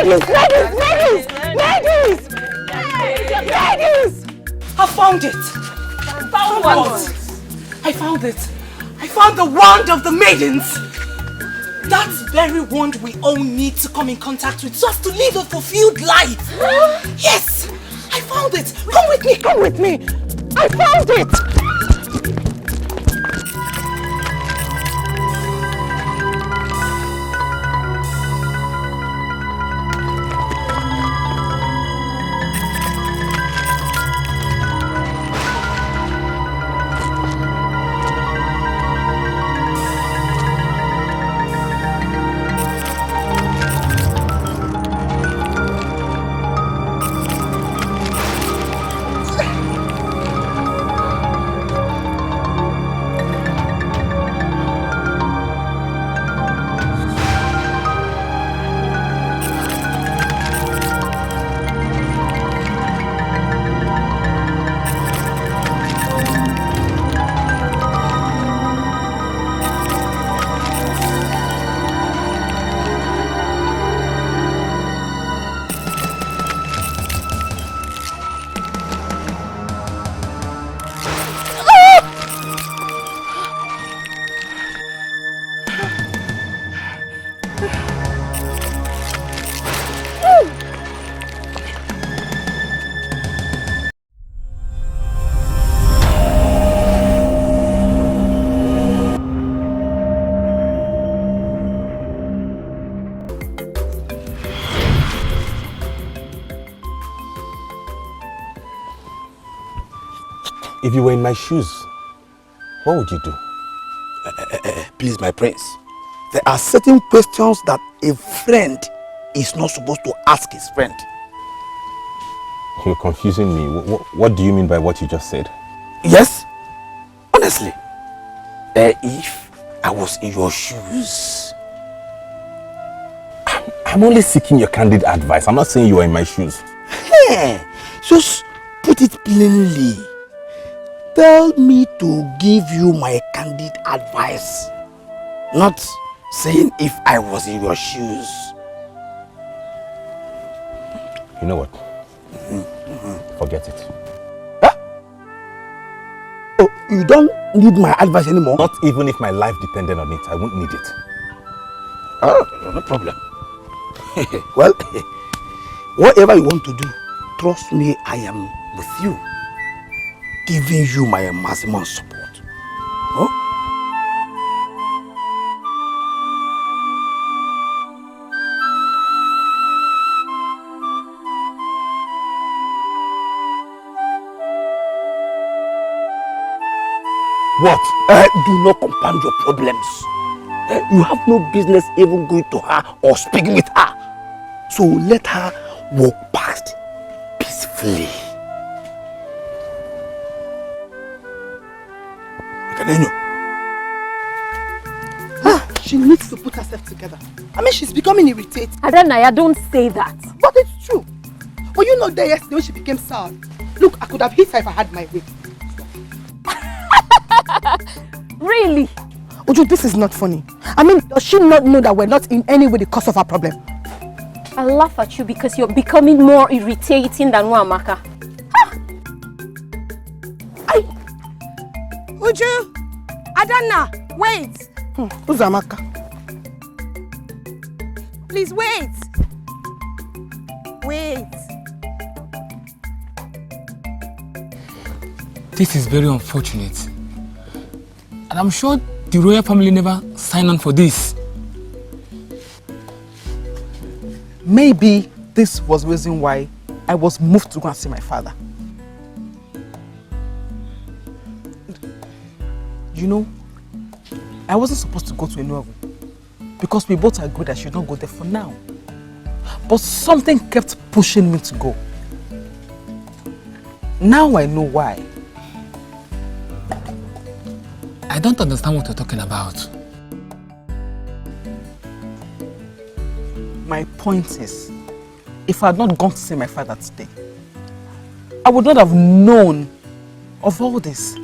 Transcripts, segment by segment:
I found it! Found what? I found it! I found the wand of the maidens! That very wand we all need to come in contact with just to live a fulfilled life! Yes! I found it! Come with me! I found it! If you were in my shoes, what would you do? Please, my prince. There are certain questions that a friend is not supposed to ask his friend. You're confusing me. What do you mean by what you just said? Yes, honestly. If I was in your shoes. I'm only seeking your candid advice. I'm not saying you are in my shoes. Hey, just put it plainly. Tell me to give you my candid advice. Not saying if I was in your shoes. You know what? Forget it. Huh? Oh, you don't need my advice anymore? Not even if my life depended on it. I won't need it. Oh, no problem. Well, whatever you want to do, trust me, I am with you. Giving you my maximum support. Huh? What? Do not compound your problems. You have no business even going to her or speaking with her. So let her walk past peacefully. She needs to put herself together. I mean, she's becoming irritated. Adanaya, don't say that. But it's true. Were you not there yesterday when she became sour? Look, I could have hit her if I had my way. Really? Uju, this is not funny. I mean, does she not know that we're not in any way the cause of her problem? I laugh at you because you're becoming more irritating than Wamaka. Uju! Adanna, wait! Who's Amaka? Please wait! Wait! This is very unfortunate. And I'm sure the royal family never signed on for this. Maybe this was the reason why I was moved to go and see my father. You know, I wasn't supposed to go to Enugu because we both agreed I should not go there for now. But something kept pushing me to go. Now I know why. I don't understand what you're talking about. My point is, if I had not gone to see my father today, I would not have known of all this.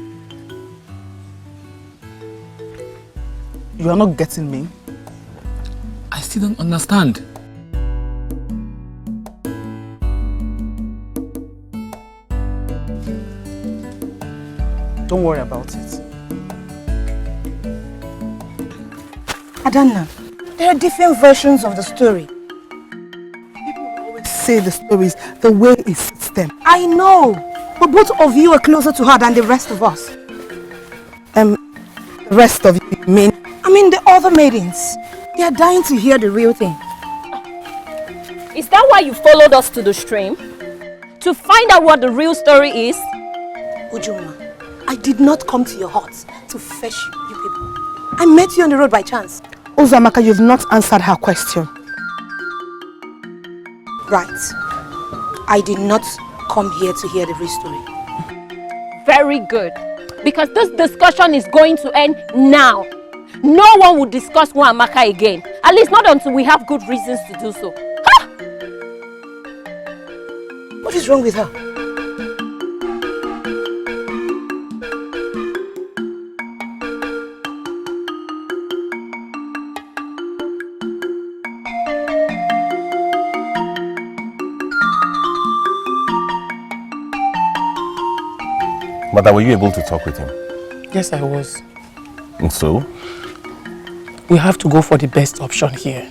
You are not getting me? I still don't understand. Don't worry about it. Adanna, there are different versions of the story. People always say the stories the way it suits them. I know, but both of you are closer to her than the rest of us. The rest of you mean? I mean the other maidens. They are dying to hear the real thing. Is that why you followed us to the stream? To find out what the real story is? Ujuma, I did not come to your hut to fetch you people. I met you on the road by chance. Uzamaka, you've not answered her question. Right. I did not come here to hear the real story. Very good. Because this discussion is going to end now. No one will discuss Amaka again. At least not until we have good reasons to do so. Ha! What is wrong with her? Mother, were you able to talk with him? Yes, I was. And so? We have to go for the best option here.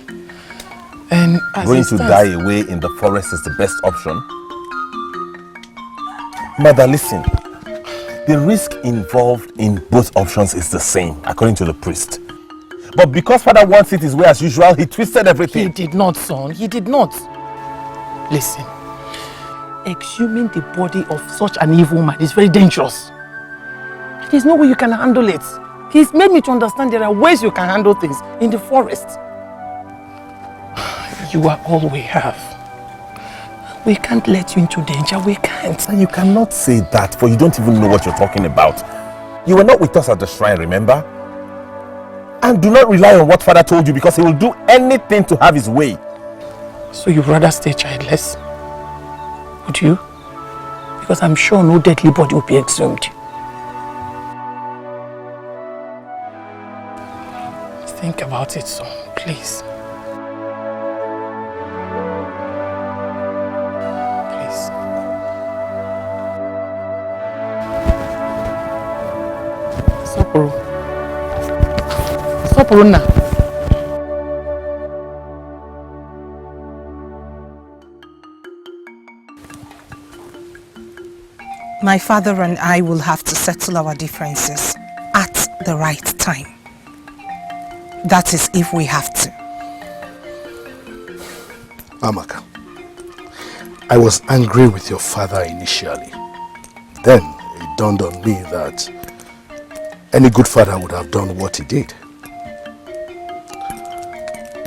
And as Going to die away in the forest is the best option? Mother, listen. The risk involved in both options is the same, according to the priest. But because Father wants it his way as usual, he twisted everything. He did not, son. He did not. Listen. Exhuming the body of such an evil man is very dangerous. There's no way you can handle it. He's made me to understand there are ways you can handle things in the forest. You are all we have. We can't let you into danger. We can't. And you cannot say that, for you don't even know what you're talking about. You were not with us at the shrine, remember? And do not rely on what Father told you, because he will do anything to have his way. So you'd rather stay childless? Would you? Because I'm sure no deadly body will be exhumed. Think about it, son, please. Please. Sopurunna. My father and I will have to settle our differences at the right time. That is if we have to. Amaka, I was angry with your father initially. Then it dawned on me that any good father would have done what he did.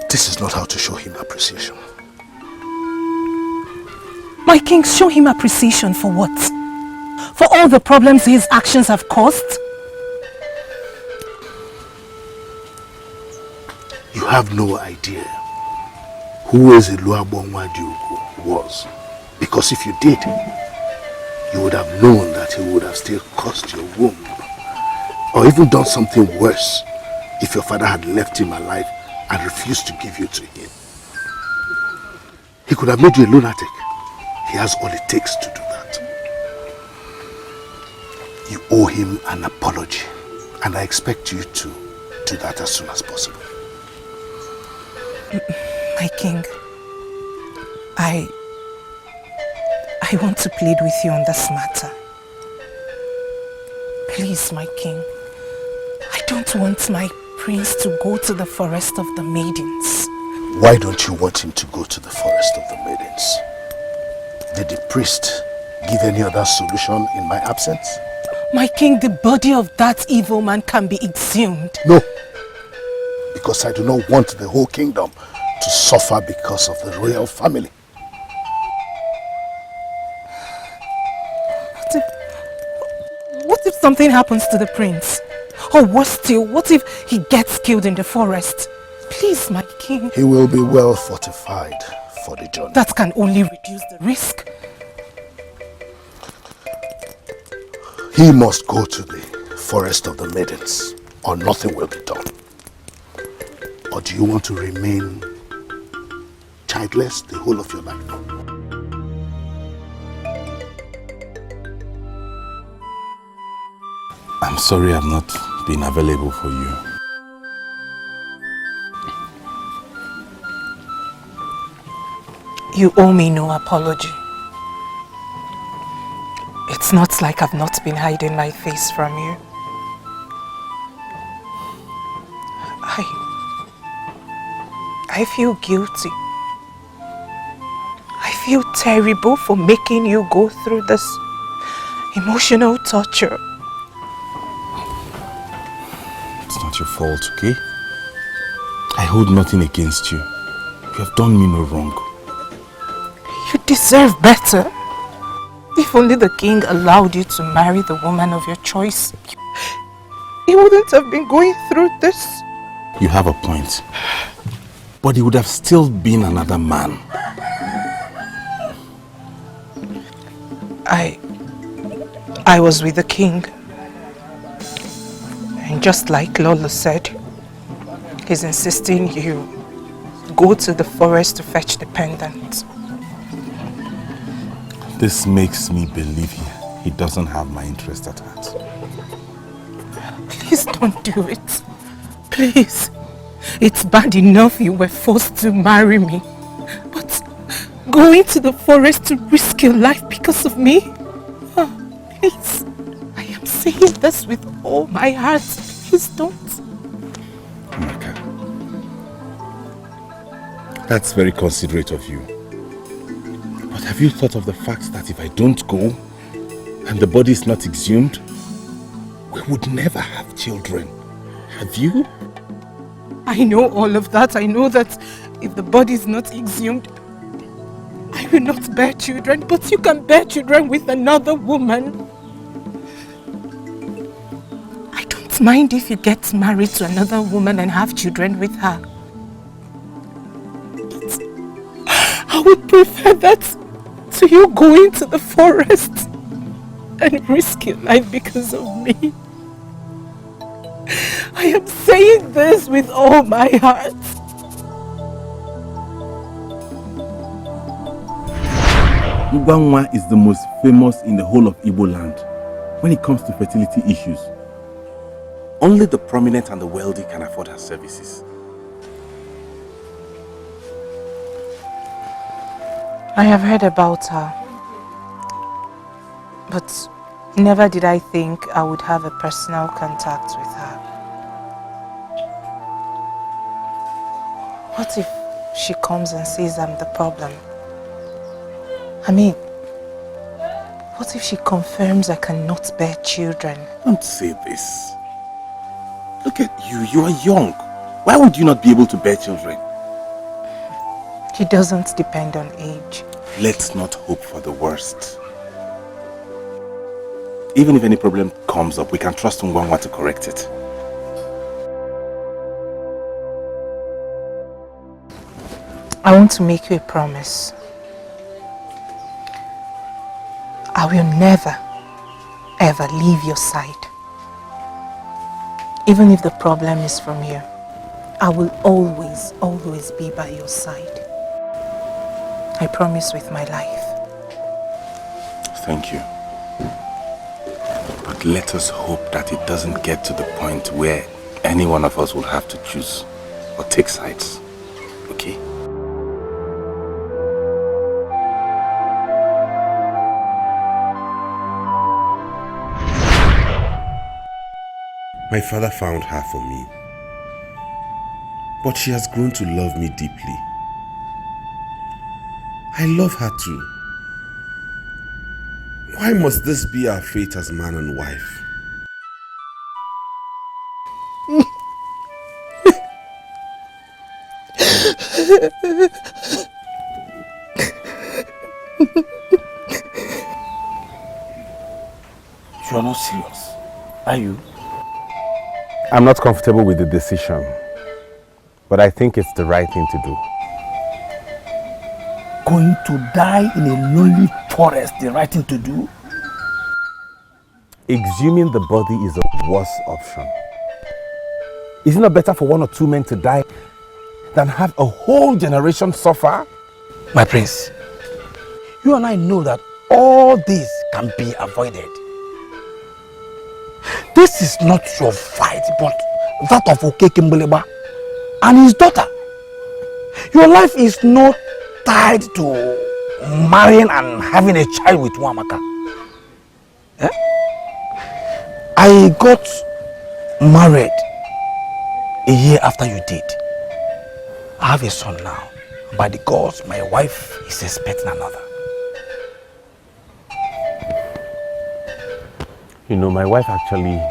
This is not how to show him appreciation. My king, show him appreciation for what? For all the problems his actions have caused? You have no idea who Ezeluabonwadiogo was. Because if you did, you would have known that he would have still caused your womb. Or even done something worse if your father had left him alive and refused to give you to him. He could have made you a lunatic. He has all it takes to do that. You owe him an apology, and I expect you to do that as soon as possible. My king, I want to plead with you on this matter. Please, my king, I don't want my prince to go to the forest of the maidens. Why don't you want him to go to the forest of the maidens? Did the priest give any other solution in my absence? My king, the body of that evil man can be exhumed. No, because I do not want the whole kingdom to suffer because of the royal family. What if something happens to the prince? Or worse still, what if he gets killed in the forest? Please, my king. He will be well fortified for the journey. That can only reduce the risk. He must go to the forest of the maidens, or nothing will be done. Or do you want to remain childless the whole of your life? I'm sorry I've not been available for you. You owe me no apology. It's not like I've not been hiding my face from you. I feel guilty. I feel terrible for making you go through this emotional torture. It's not your fault, okay? I hold nothing against you. You have done me no wrong. You deserve better. If only the king allowed you to marry the woman of your choice, he wouldn't have been going through this. You have a point. But he would have still been another man. I was with the king. And just like Lolo said, he's insisting you go to the forest to fetch the pendant. This makes me believe he doesn't have my interest at heart. Please don't do it. Please. It's bad enough you were forced to marry me. But going to the forest to risk your life because of me? Oh, please. I am saying this with all my heart. Please don't. Maka, that's very considerate of you. But have you thought of the fact that if I don't go and the body is not exhumed, we would never have children? Have you? I know all of that. I know that if the body is not exhumed, I will not bear children, but you can bear children with another woman. I don't mind if you get married to another woman and have children with her. But I would prefer that to you going to the forest and risk your life because of me. I am saying this with all my heart. Uganwa is the most famous in the whole of Igbo land when it comes to fertility issues. Only the prominent and the wealthy can afford her services. I have heard about her, but never did I think I would have a personal contact with her. What if she comes and says I'm the problem? I mean, what if she confirms I cannot bear children? Don't say this. Look at you, you are young. Why would you not be able to bear children? It doesn't depend on age. Let's not hope for the worst. Even if any problem comes up, we can trust Ngwangwa to correct it. I want to make you a promise. I will never, ever leave your side. Even if the problem is from you, I will always, always be by your side. I promise with my life. Thank you. But let us hope that it doesn't get to the point where any one of us will have to choose or take sides. Okay? My father found her for me, but she has grown to love me deeply. I love her too. Why must this be our fate as man and wife? You are not serious, are you? I'm not comfortable with the decision, but I think it's the right thing to do. Going to die in a lonely forest, the right thing to do? Exhuming the body is a worse option. Is it not better for 1 or 2 men to die than have a whole generation suffer? My prince, you and I know that all this can be avoided. This is not your fight, but that of Okekembeleba and his daughter. Your life is not tied to marrying and having a child with Wamaka. Eh? I got married a year after you did. I have a son now. By the gods, my wife is expecting another. You know, my wife actually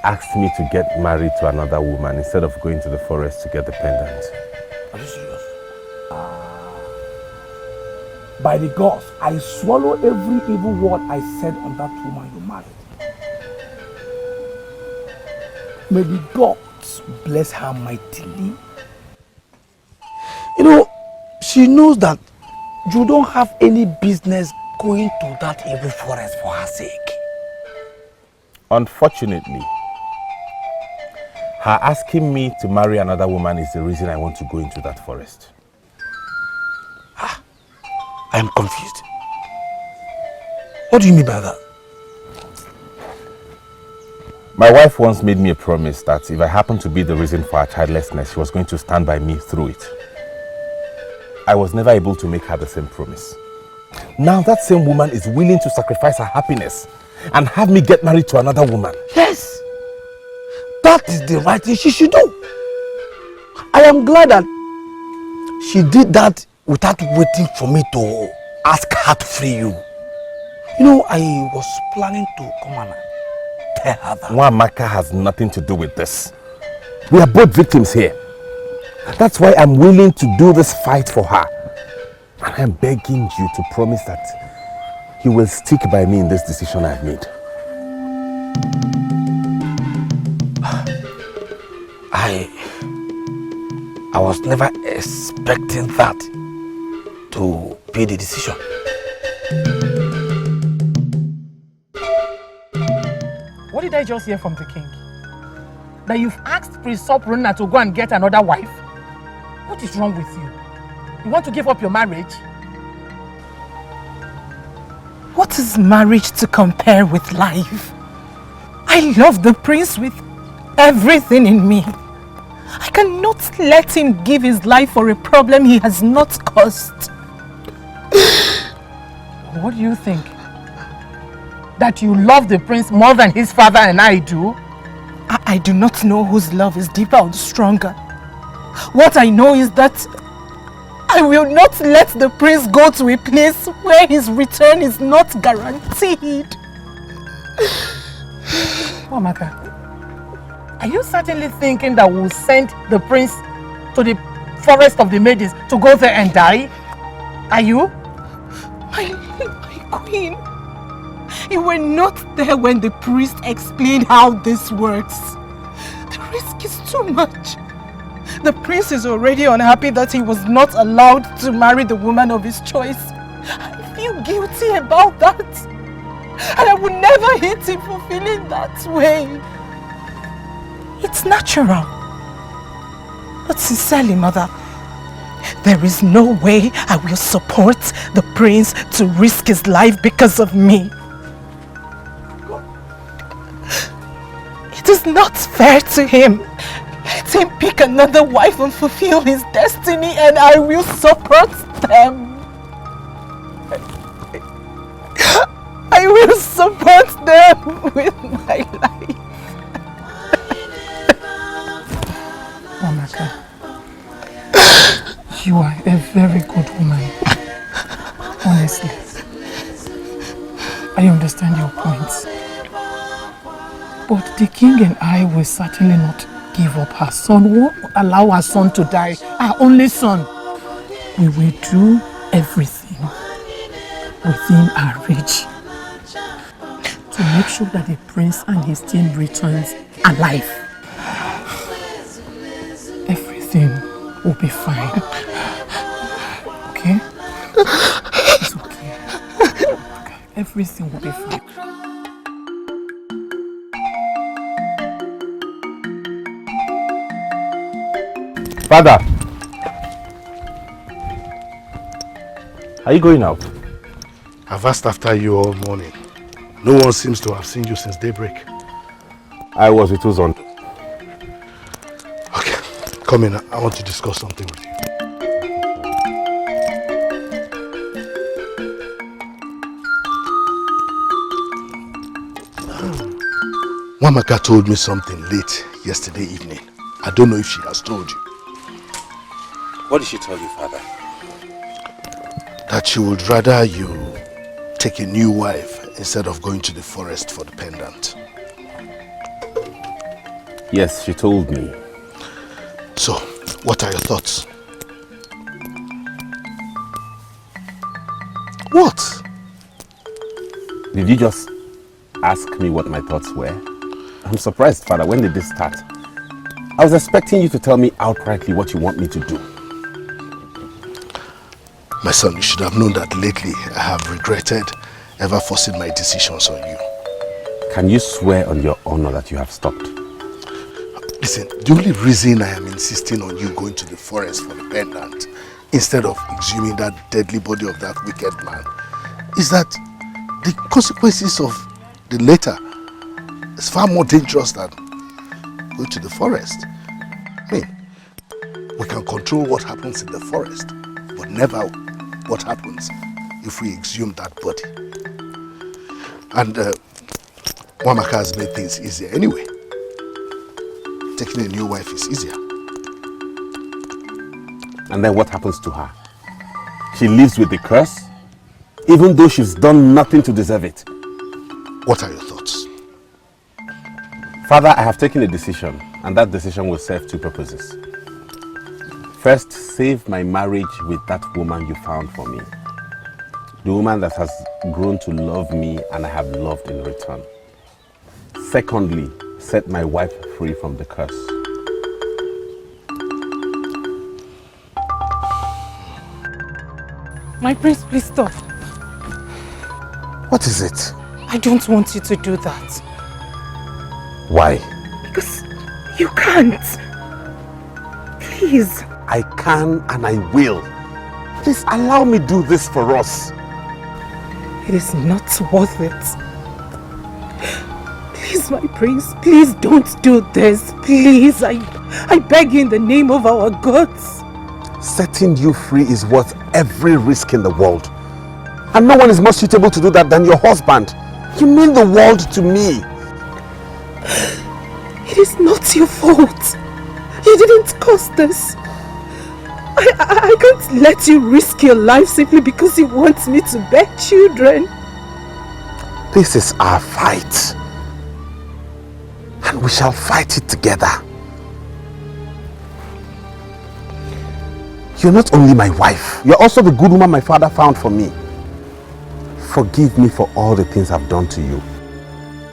asked me to get married to another woman instead of going to the forest to get the pendant. Are you serious? By the gods, I swallow every evil word I said on that woman you married. May the gods bless her mightily. You know, she knows that you don't have any business going to that evil forest for her sake. Unfortunately, her asking me to marry another woman is the reason I want to go into that forest. I am confused. What do you mean by that? My wife once made me a promise that if I happened to be the reason for her childlessness, she was going to stand by me through it. I was never able to make her the same promise. Now that same woman is willing to sacrifice her happiness and have me get married to another woman. Yes, that is the right thing she should do. I am glad that she did that without waiting for me to ask her to free you. You know, I was planning to come and tell her that. Wamaka has nothing to do with this. We are both victims here. That's why I'm willing to do this fight for her. And I'm begging you to promise that you will stick by me in this decision I've made. I was never expecting that to be the decision. What did I just hear from the king? That you've asked Priest Sopurunna to go and get another wife? What is wrong with you? You want to give up your marriage? What is marriage to compare with life? I love the prince with everything in me. I cannot let him give his life for a problem he has not caused. What do you think? That you love the prince more than his father and I do? I do not know whose love is deeper or stronger. What I know is that I will not let the prince go to a place where his return is not guaranteed. Wamaka, are you certainly thinking that we'll send the prince to the forest of the maidens to go there and die? Are you? My queen, you were not there when the priest explained how this works. The risk is too much. The prince is already unhappy that he was not allowed to marry the woman of his choice. I feel guilty about that. And I would never hate him for feeling that way. It's natural. But sincerely, mother, there is no way I will support the prince to risk his life because of me. It is not fair to him. Let him pick another wife and fulfill his destiny, and I will support them. I will support them with my life. Wamaka, you are a very good woman. Honestly. I understand your points. But the king and I will certainly not give up her son. We won't allow our son to die. Our only son. We will do everything within our reach to make sure that the prince and his team returns alive. Everything will be fine. Okay? It's okay. Everything will be fine. Father! Are you going out? I've asked after you all morning. No one seems to have seen you since daybreak. I was with Uzondo. Okay, come in. I want to discuss something with you. Wamaka told me something late yesterday evening. I don't know if she has told you. What did she tell you, Father? That she would rather you take a new wife instead of going to the forest for the pendant. Yes, she told me. So, what are your thoughts? What? Did you just ask me what my thoughts were? I'm surprised, Father. When did this start? I was expecting you to tell me outrightly what you want me to do. My son, you should have known that lately I have regretted ever forcing my decisions on you. Can you swear on your honor that you have stopped? Listen, the only reason I am insisting on you going to the forest for the pendant instead of exhuming that deadly body of that wicked man is that the consequences of the latter is far more dangerous than going to the forest. I mean, we can control what happens in the forest, but never what happens if we exhume that body. And Wamaka has made things easier anyway. Taking a new wife is easier. And then what happens to her? She lives with the curse, even though she's done nothing to deserve it. What are your thoughts? Father, I have taken a decision, and that decision will serve two purposes. First, save my marriage with that woman you found for me. The woman that has grown to love me and I have loved in return. Secondly, set my wife free from the curse. My prince, please stop. What is it? I don't want you to do that. Why? Because you can't. Please. I can and I will. Please allow me do this for us. It is not worth it. Please, my prince, please don't do this. Please, I beg you in the name of our gods. Setting you free is worth every risk in the world. And no one is more suitable to do that than your husband. You mean the world to me. It is not your fault. You didn't cause this. I can't let you risk your life simply because you want me to bear children. This is our fight. And we shall fight it together. You're not only my wife, you're also the good woman my father found for me. Forgive me for all the things I've done to you.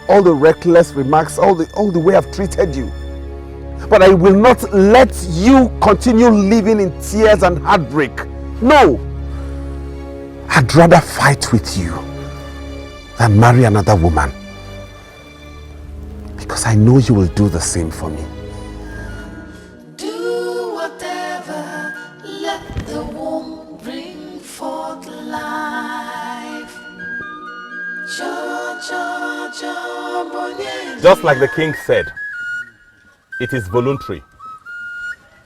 All the reckless remarks, all the way I've treated you. But I will not let you continue living in tears and heartbreak. No! I'd rather fight with you than marry another woman. Because I know you will do the same for me. Do whatever, let the womb bring forth life. Just like the king said, it is voluntary,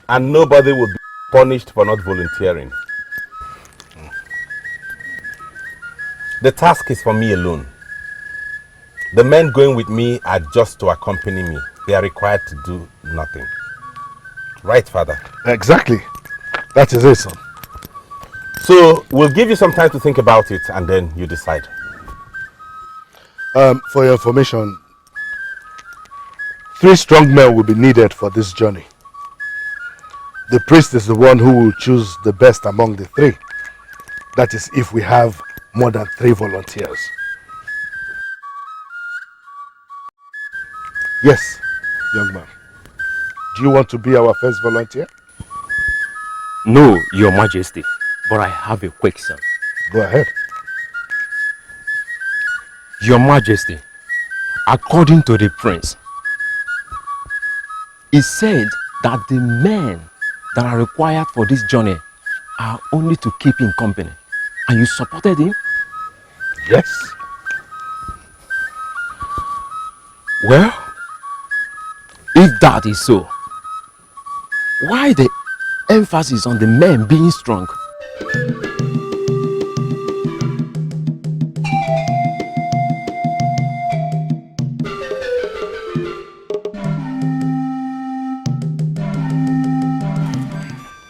and nobody will be punished for not volunteering. The task is for me alone. The men going with me are just to accompany me. They are required to do nothing. Right, Father? Exactly. That is it, son. So, we'll give you some time to think about it, and then you decide. For your information, 3 strong men will be needed for this journey. The priest is the one who will choose the best among the 3. That is if we have more than 3 volunteers. Yes, young man. Do you want to be our first volunteer? No, Your Majesty, but I have a question. Go ahead. Your Majesty, according to the prince, he said that the men that are required for this journey are only to keep him company. And you supported him? Yes. Well, if that is so, why the emphasis on the men being strong?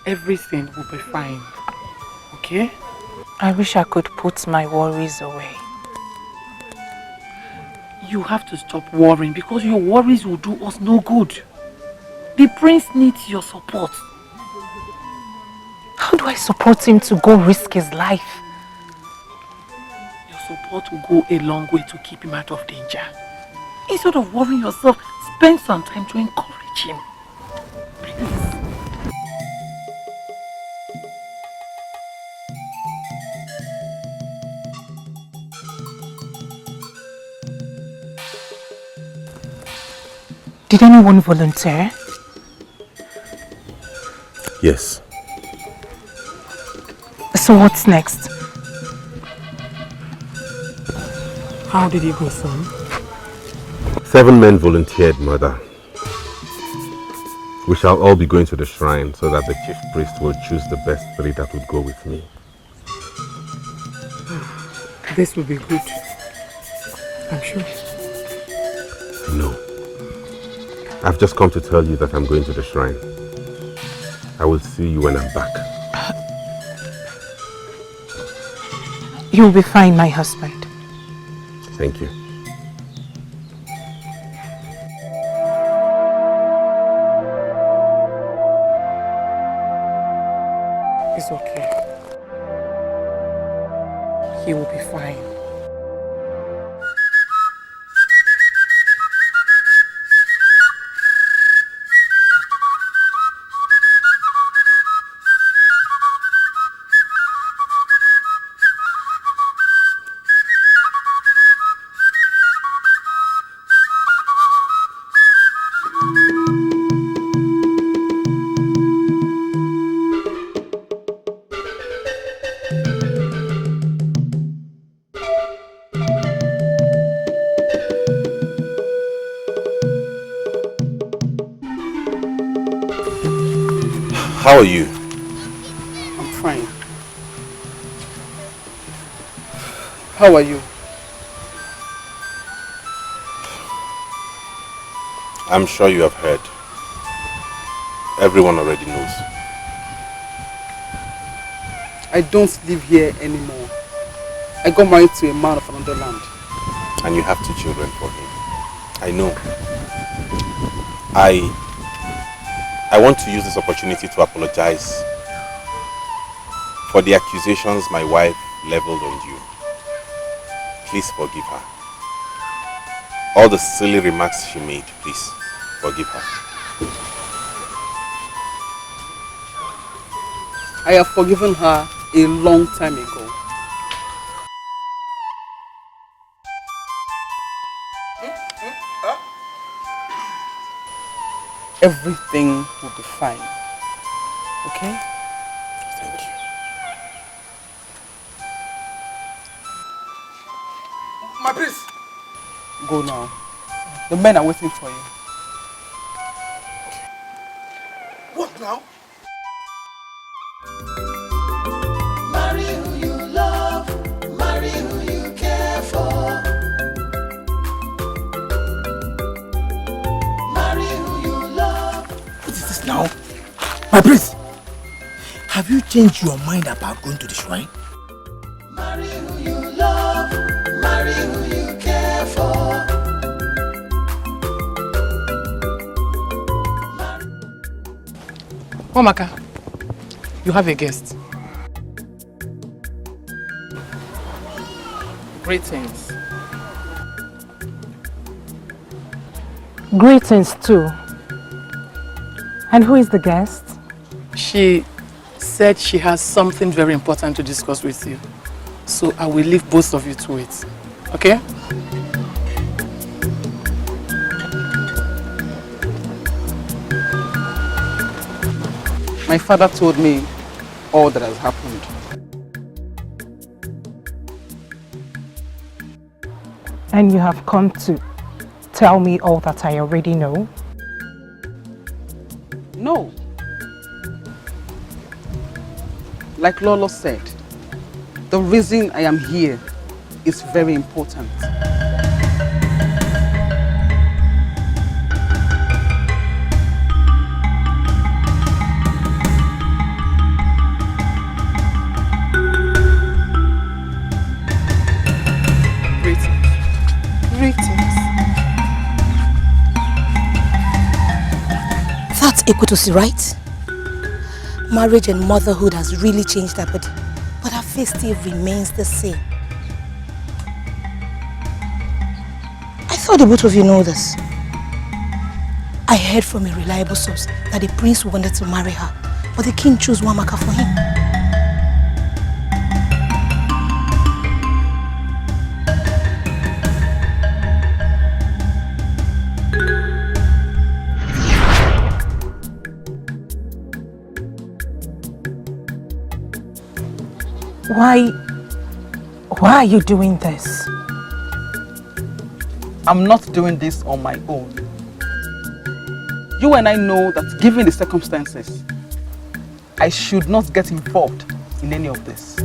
Everything will be fine, okay? I wish I could put my worries away. You have to stop worrying because your worries will do us no good. The prince needs your support. How do I support him to go risk his life? Your support will go a long way to keep him out of danger. Instead of worrying yourself, spend some time to encourage him. Please. Did anyone volunteer? Yes. So what's next? How did it go, son? 7 men volunteered, Mother. We shall all be going to the shrine so that the chief priest will choose the best 3 that would go with me. This will be good. I'm sure. No. I've just come to tell you that I'm going to the shrine. I will see you when I'm back. You'll be fine, my husband. Thank you. It's okay. He will be fine. How are you? I'm fine. How are you? I'm sure you have heard. Everyone already knows. I don't live here anymore. I got married to a man of another land. And you have 2 children for him. I know. I want to use this opportunity to apologize for the accusations my wife leveled on you. Please forgive her. All the silly remarks she made, please forgive her. I have forgiven her a long time ago. Everything will be fine. Okay? Thank you. My priest! Go now. The men are waiting for you. What now? Marry who you love, marry who you care for. Marry who you love. What is this now? My priest! Have you changed your mind about going to the shrine? Marry who you love, marry who you care for. Omaka, you have a guest. Greetings. Greetings too. And who is the guest? She said she has something very important to discuss with you. So I will leave both of you to it. Okay? My father told me all that has happened. And you have come to tell me all that I already know? No. Like Lolo said, the reason I am here is very important. Greetings. That's Ekutosi, right? Marriage and motherhood has really changed her body, but her face still remains the same. I thought the both of you know this. I heard from a reliable source that the prince wanted to marry her, but the king chose Wamaka for him. Why are you doing this? I'm not doing this on my own. You and I know that given the circumstances, I should not get involved in any of this.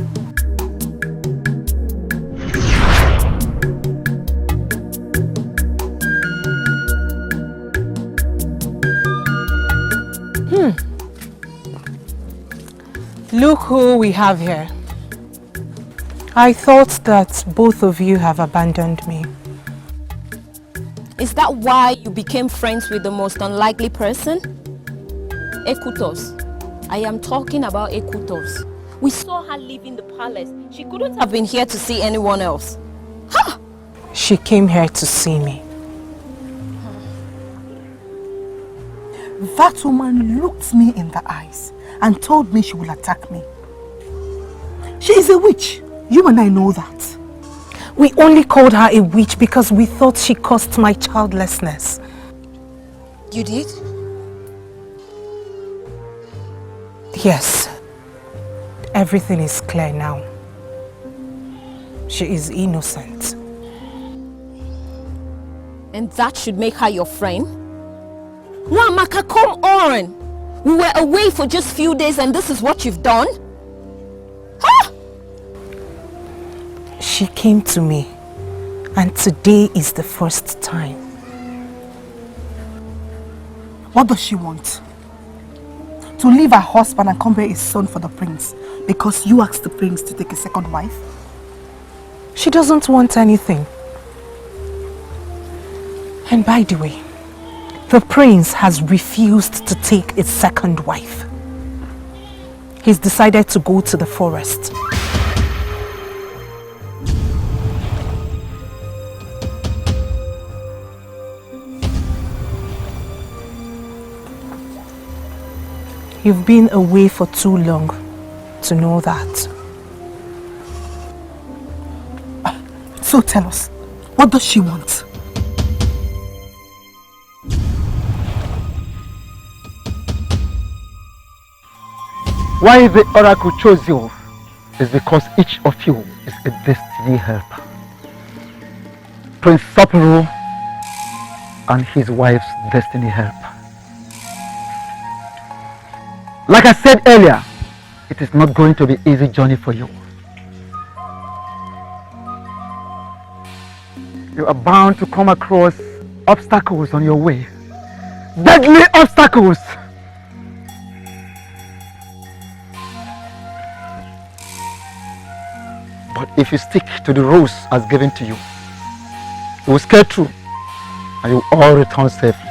Look who we have here. I thought that both of you have abandoned me. Is that why you became friends with the most unlikely person? Ekutos. I am talking about Ekutos. We saw her leaving the palace. She couldn't have been here to see anyone else. Ha! She came here to see me. That woman looked me in the eyes and told me she will attack me. She is a witch. You and I know that. We only called her a witch because we thought she caused my childlessness. You did? Yes. Everything is clear now. She is innocent. And that should make her your friend? Wamaka, come on! We were away for just few days and this is what you've done? Huh? She came to me, and today is the first time. What does she want? To leave her husband and come bear a son for the prince because you asked the prince to take a second wife? She doesn't want anything. And by the way, the prince has refused to take a second wife. He's decided to go to the forest. You've been away for too long to know that. So tell us, what does she want? Why the oracle chose you is because each of you is a destiny helper. Prince Sopurunna and his wife's destiny helper. Like I said earlier, it is not going to be an easy journey for you. You are bound to come across obstacles on your way. Deadly obstacles! But if you stick to the rules as given to you, you will scale through and you will all return safely.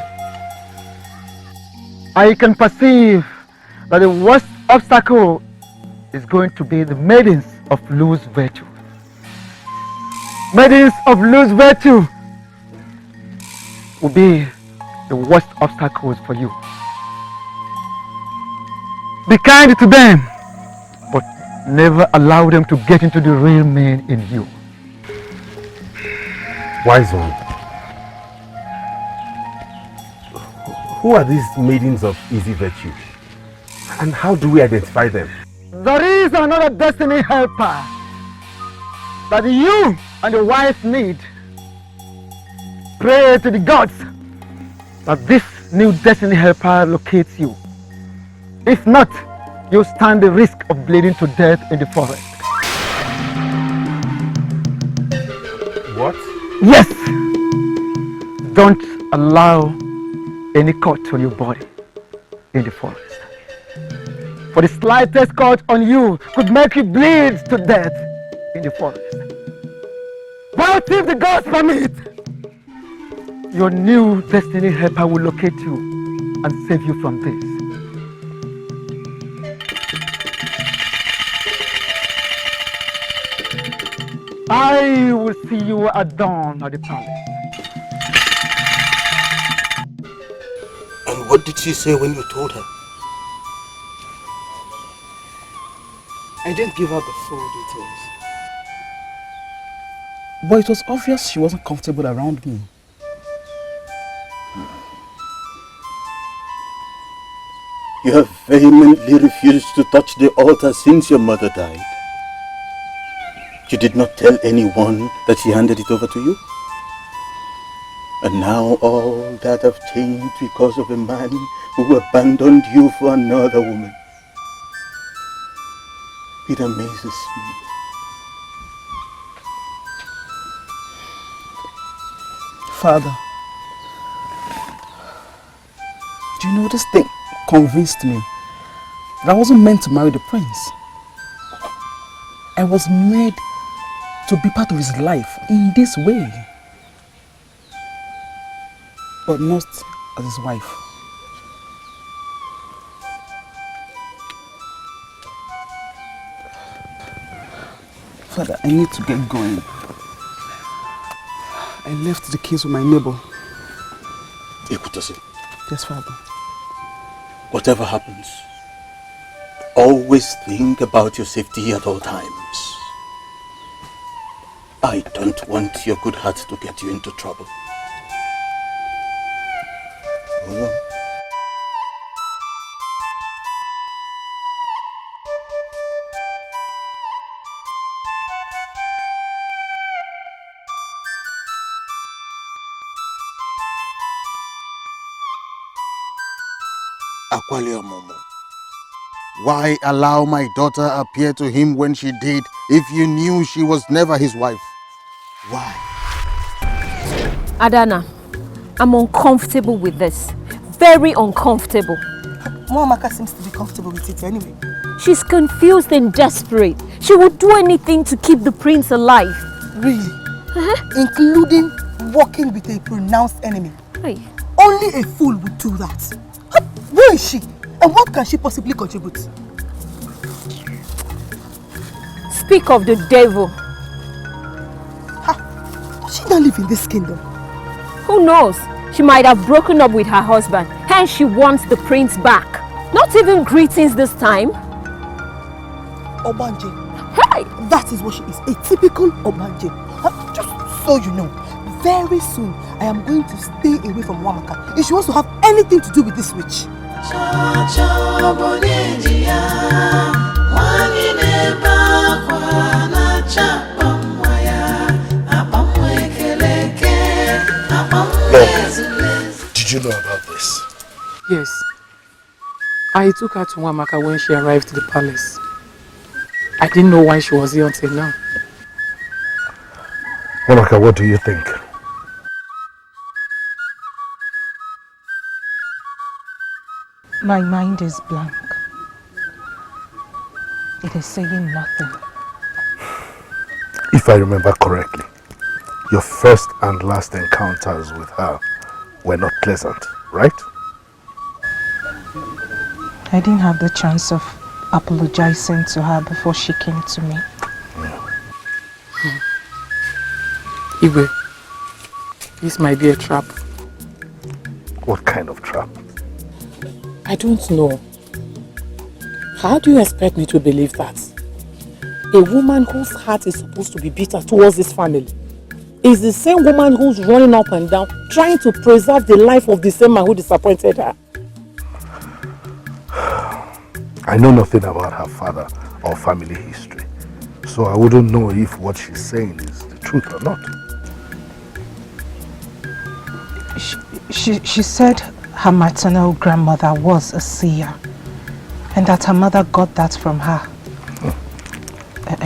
I can perceive that the worst obstacle is going to be the maidens of loose virtue. Maidens of loose virtue will be the worst obstacles for you. Be kind to them, but never allow them to get into the real man in you. Wise one. Who are these maidens of easy virtue? And how do we identify them? There is another destiny helper that you and your wife need. pray to the gods that this new destiny helper locates you. If not, you'll stand the risk of bleeding to death in the forest. What? Yes! Don't allow any cut on your body in the forest. For the slightest cut on you could make you bleed to death in the forest. But if the gods permit, your new destiny helper will locate you and save you from this. I will see you at dawn at the palace. And what did she say when you told her? I didn't give her the full details. But it was obvious she wasn't comfortable around me. You have vehemently refused to touch the altar since your mother died. You did not tell anyone that she handed it over to you? And now all that have changed because of a man who abandoned you for another woman. It amazes me. Father, do you know this thing convinced me that I wasn't meant to marry the prince. I was made to be part of his life in this way, but not as his wife. Father, I need to get going. I left the keys with my neighbor. Ekutase. Yes, Father. Whatever happens, always think about your safety at all times. I don't want your good heart to get you into trouble. Hold on. Omumu. Why allow my daughter appear to him when she did if you knew she was never his wife? Why? Adana, I'm uncomfortable with this. Very uncomfortable. Muamaka seems to be comfortable with it anyway. She's confused and desperate. She would do anything to keep the prince alive. Really? Including working with a pronounced enemy. Hey. Only a fool would do that. Where is she? And what can she possibly contribute? Speak of the devil. Does she not live in this kingdom? Who knows? She might have broken up with her husband, hence she wants the prince back. Not even greetings this time. Obanje. Hey! That is what she is, a typical Obanje. Just so you know, very soon I am going to stay away from Wamaka if she wants to have anything to do with this witch. Did you know about this? Yes. I took her to Wamaka when she arrived at the palace. I didn't know why she was here until now. Wamaka, what do you think? My mind is blank. It is saying nothing. If I remember correctly, your first and last encounters with her were not pleasant, right? I didn't have the chance of apologizing to her before she came to me. Igwe, this might be a trap. What kind of trap? I don't know. How do you expect me to believe that? A woman whose heart is supposed to be bitter towards this family is the same woman who's running up and down trying to preserve the life of the same man who disappointed her. I know nothing about her father or family history, so I wouldn't know if what she's saying is the truth or not. She said her maternal grandmother was a seer and that her mother got that from her.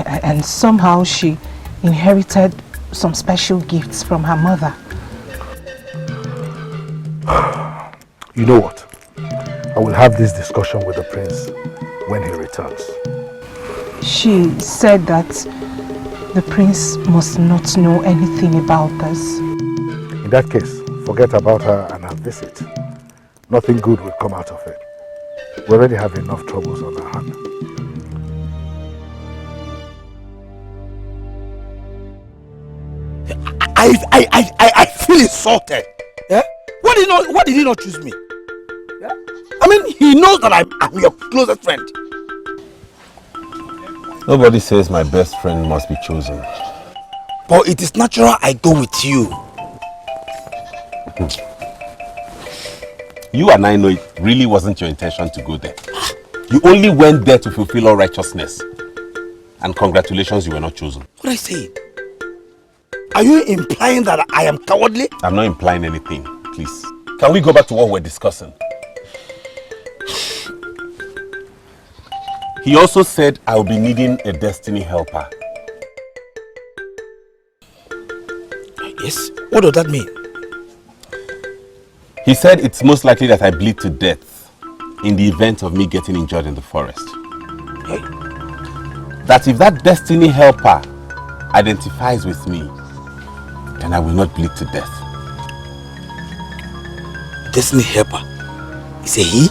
And somehow she inherited some special gifts from her mother. You know what? I will have this discussion with the prince when he returns. She said that the prince must not know anything about this. In that case, forget about her and her visit. Nothing good will come out of it. We already have enough troubles on our hands. I feel insulted. Yeah? Why did he not choose me? Yeah? I mean, he knows that I'm your closest friend. Nobody says my best friend must be chosen. But it is natural I go with you. You and I know it really wasn't your intention to go there. You only went there to fulfill all righteousness. And congratulations, you were not chosen. What I say? Are you implying that I am cowardly? I'm not implying anything, please. Can we go back to what we're discussing? He also said I will be needing a destiny helper. Yes? What does that mean? He said it's most likely that I bleed to death in the event of me getting injured in the forest. Hey. That if that destiny helper identifies with me, then I will not bleed to death. Destiny helper? Is it he?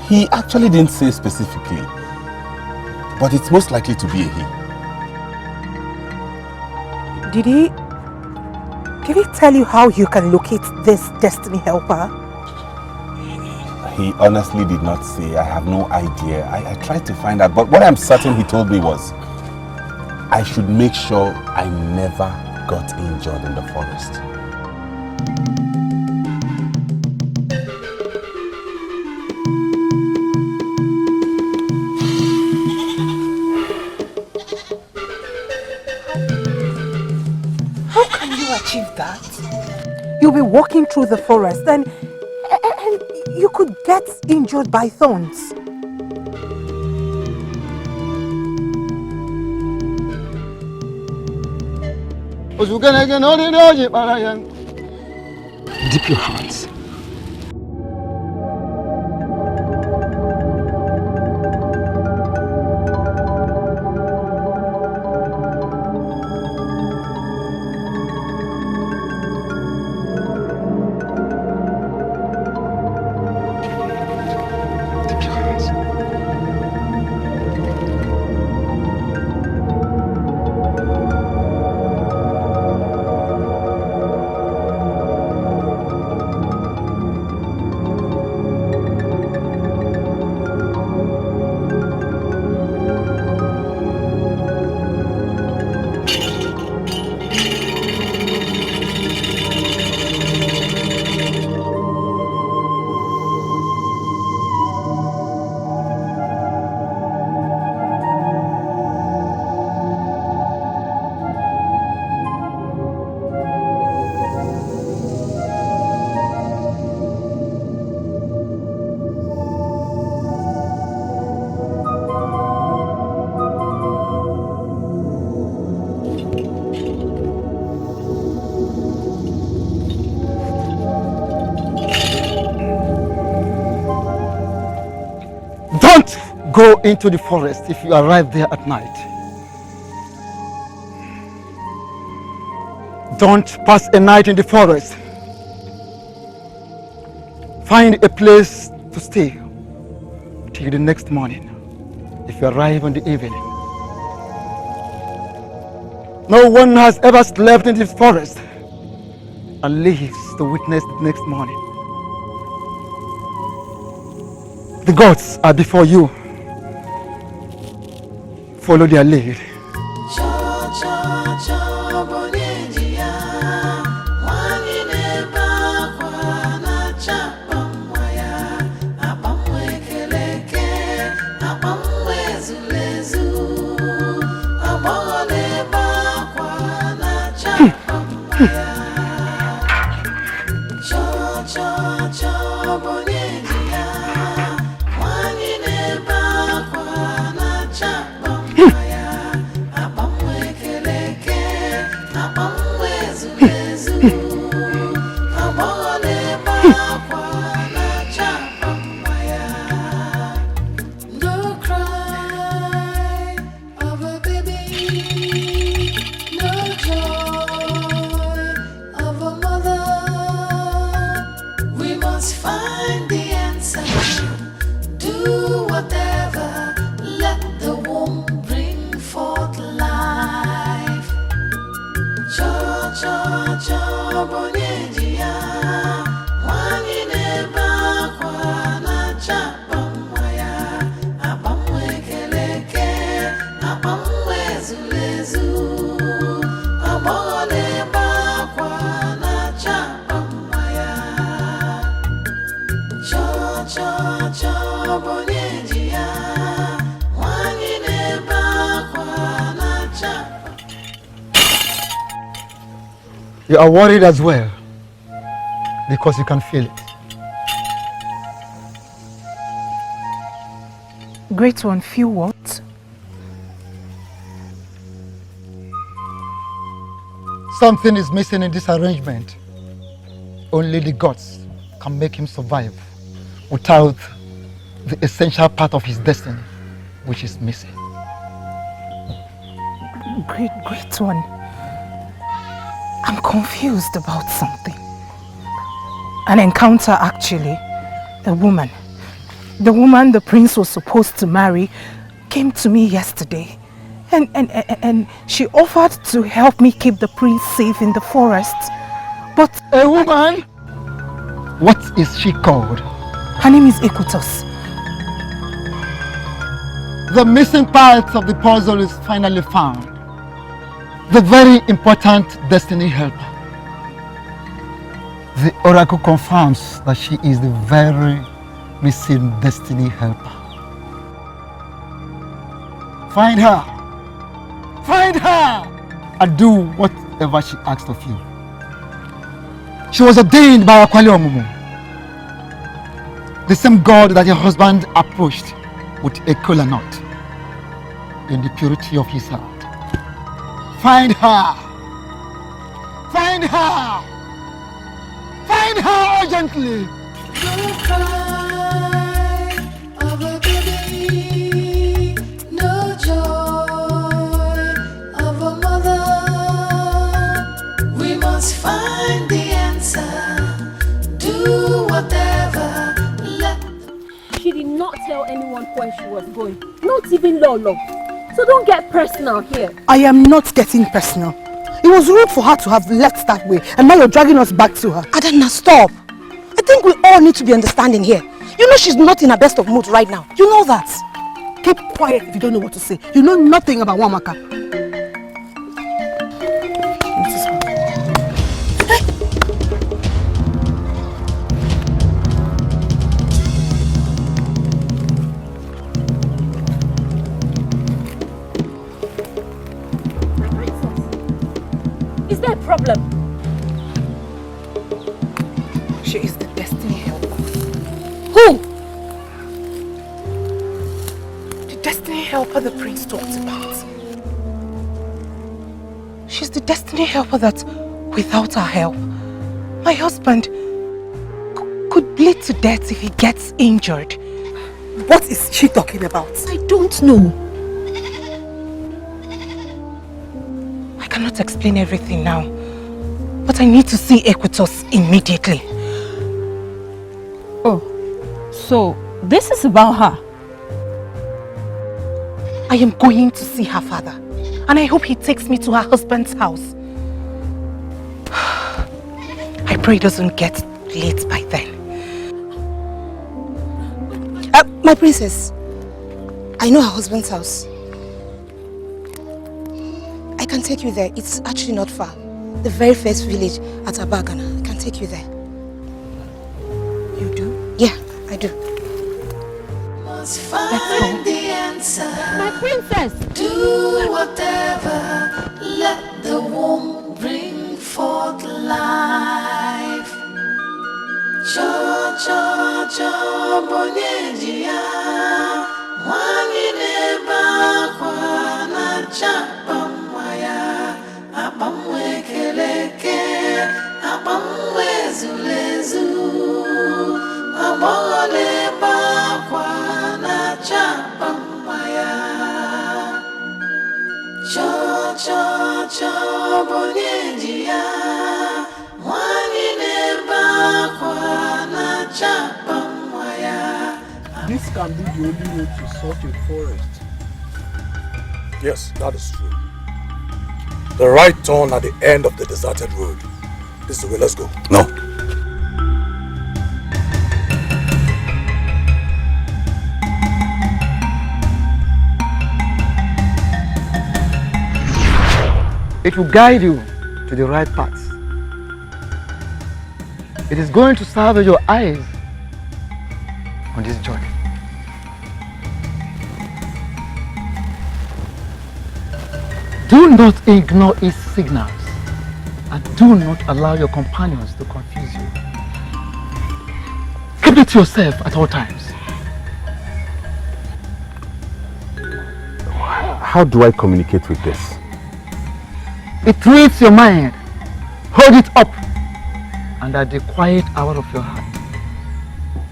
He actually didn't say specifically, but it's most likely to be a he. Did he tell you how you can locate this destiny helper? He honestly did not say. I have no idea. I tried to find out, but what I'm certain he told me was I should make sure I never got injured in the forest. How can you achieve that? You'll be walking through the forest and you could get injured by thorns. Dip your hands. Don't go into the forest if you arrive there at night. Don't pass a night in the forest. Find a place to stay till the next morning if you arrive in the evening. No one has ever slept in this forest and lives to witness the next morning. The gods are before you. Follow their lead. You are worried as well because you can feel it. Great one, feel what? Something is missing in this arrangement. Only the gods can make him survive without the essential part of his destiny, which is missing. Great one. I'm confused about something. An encounter, actually. A woman. The woman the prince was supposed to marry came to me yesterday. And she offered to help me keep the prince safe in the forest. But a woman? What is she called? Her name is Ekutos. The missing part of the puzzle is finally found. The very important destiny helper. The oracle confirms that she is the very missing destiny helper. Find her! Find her! And do whatever she asks of you. She was ordained by Omumu, the same god that your husband approached with a kola nut in the purity of his heart. Find her! Find her! Find her urgently! No cry of a baby, no joy of a mother. We must find the answer. Do whatever. She did not tell anyone where she was going, not even Lolo. So don't get personal here. I am not getting personal. It was rude for her to have left that way, and now you're dragging us back to her. Adanna, stop. I think we all need to be understanding here. You know she's not in her best of mood right now. You know that. Keep quiet if you don't know what to say. You know nothing about Wamaka. Is there a problem? She is the destiny helper. Who? The destiny helper the prince talked about. She's the destiny helper that, without her help, my husband could bleed to death if he gets injured. What is she talking about? I don't know. I cannot explain everything now, but I need to see Ekutos immediately. Oh, so this is about her? I am going to see her father, and I hope he takes me to her husband's house. I pray it doesn't get late by then. My princess, I know her husband's house. I can take you there. It's actually not far. The very first village at Abagana. I can take you there. You do? Yeah, I do. Must find the answer. My princess! Do whatever. Let the womb bring forth life. Cho cho cho bonyedia. Wangine bakwa na chapam. Abamwe keleke, abamwe zulezu, abole bakwa na chapamaya. Cho cho cho bonyedia, wangine bakwa na chapamaya. This can be the only way to sort a forest. Yes, that is true. The right turn at the end of the deserted road. This is the way, let's go. No. It will guide you to the right path. It is going to serve as your eyes on this journey. Do not ignore its signals And do not allow your companions to confuse you. Keep it to yourself at all times. How do I communicate with this? It reads your mind. Hold it up. And at the quiet hour of your heart,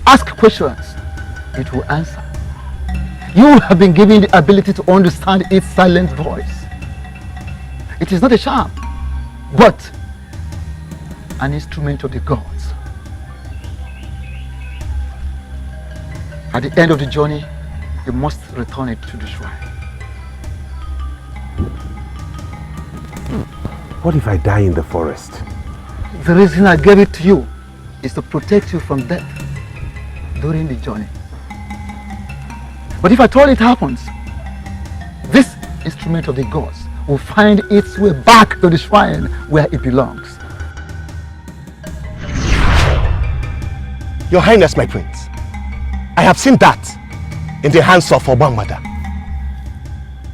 ask questions. It will answer. You have been given the ability to understand its silent voice. It is not a charm, but an instrument of the gods. At the end of the journey, you must return it to the shrine. What if I die in the forest? The reason I gave it to you is to protect you from death during the journey. But if at all it happens, this instrument of the gods will find its way back to the shrine where it belongs. Your Highness, my prince, I have seen that in the hands of Obamada.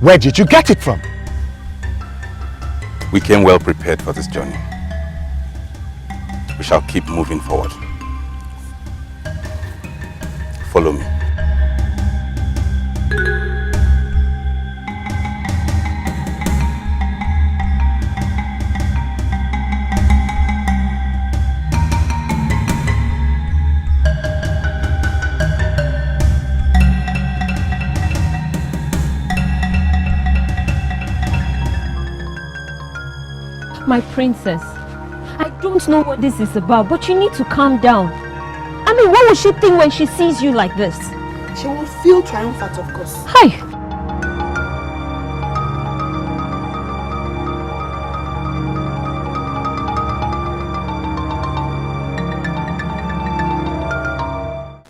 Where did you get it from? We came well prepared for this journey. We shall keep moving forward. Follow me. My princess, I don't know what this is about, but you need to calm down. I mean, what will she think when she sees you like this? She will feel triumphant, of course. Hi.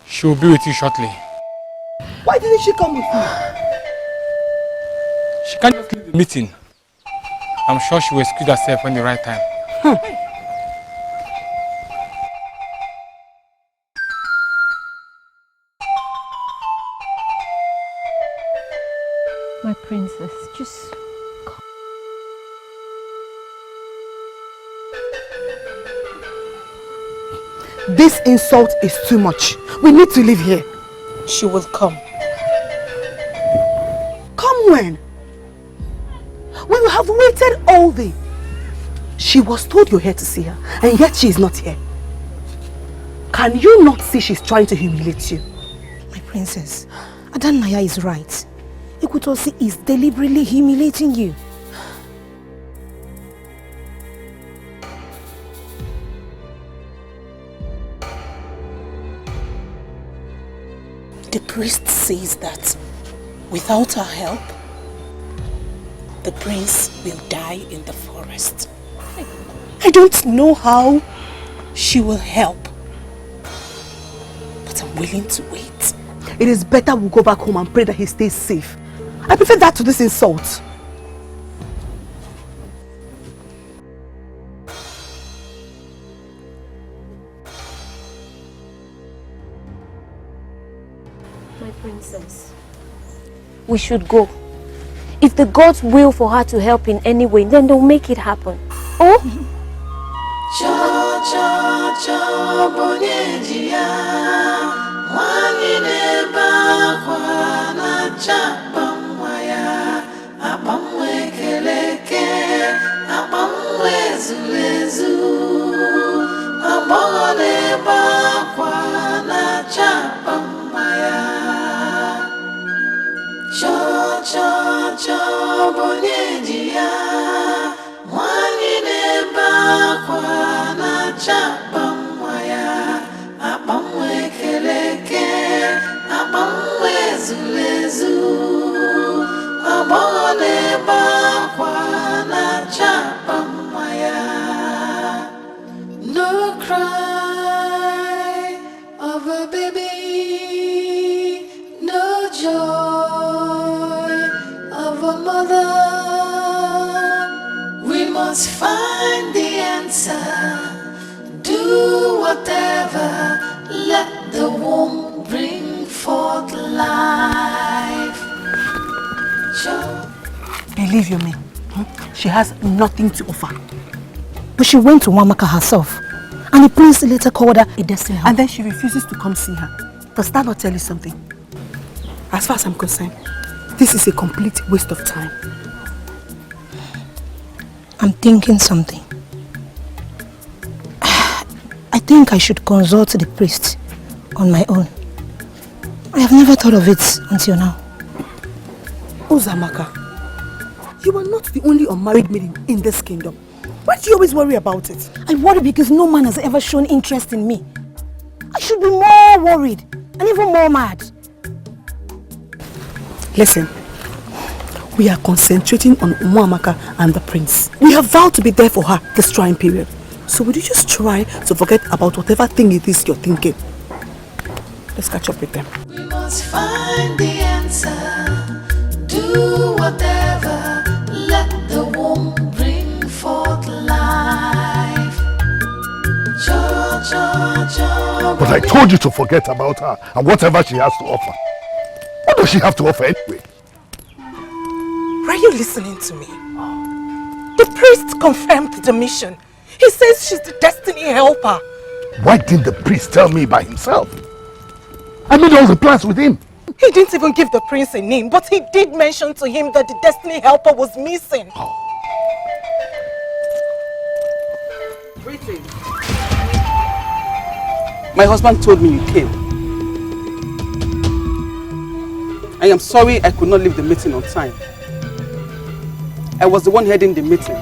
She will be with you shortly. Why didn't she come with me? She can't just leave the meeting. I'm sure she will excuse herself when the right time. My princess, just... This insult is too much. We need to leave here. She will come. Come when? We will have waited all day. She was told you're here to see her, and yet she is not here. Can you not see she's trying to humiliate you? My princess, Adannaya is right. Ekutosi is deliberately humiliating you. The priest says that without our help, the prince will die in the forest. I don't know how she will help, but I'm willing to wait. It is better we go back home and pray that he stays safe. I prefer that to this insult. My princess, we should go. If the gods will for her to help in any way, then they'll make it happen. Oh? No cry of a baby, no joy of a mother. We must find the answer. Do whatever, let the womb bring forth life. Believe you me, she has nothing to offer. But she went to Wamaka herself. And the prince later called her a destiny helper. And then she refuses to come see her. Does that not tell you something? As far as I'm concerned, this is a complete waste of time. I'm thinking something. I think I should consult the priest on my own. I have never thought of it until now. Uzamaka, you are not the only unmarried maiden in this kingdom. Why do you always worry about it? I worry because no man has ever shown interest in me. I should be more worried and even more mad. Listen, we are concentrating on Umuamaka and the prince. We have vowed to be there for her this trying period. So would you just try to forget about whatever thing it is you're thinking? Let's catch up with them. We must find the answer. Do whatever. Let the womb bring forth life. But I told you to forget about her and whatever she has to offer. What does she have to offer anyway? Are you listening to me? The priest confirmed the mission. He says she's the destiny helper. Why didn't the priest tell me by himself? I made all the plans with him. He didn't even give the prince a name, but he did mention to him that the destiny helper was missing. Greetings. My husband told me you came. I am sorry I could not leave the meeting on time. I was the one heading the meeting,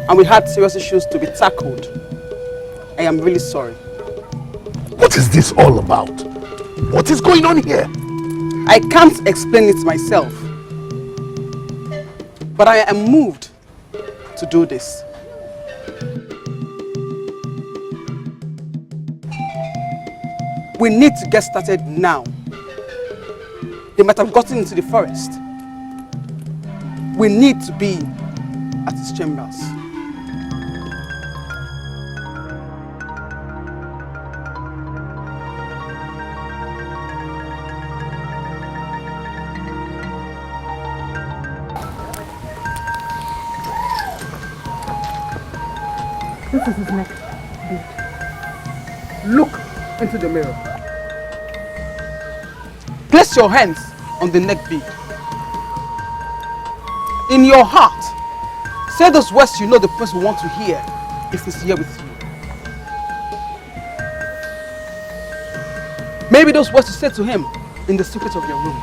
and we had serious issues to be tackled. I am really sorry. What is this all about? What is going on here? I can't explain it myself, but I am moved to do this. We need to get started now. They might have gotten into the forest. We need to be at his chambers. This is his neck. Look into the mirror. Place your hands on the neck bead. In your heart, say those words you know the prince will want to hear if he's here with you. Maybe those words you say to him in the secret of your room.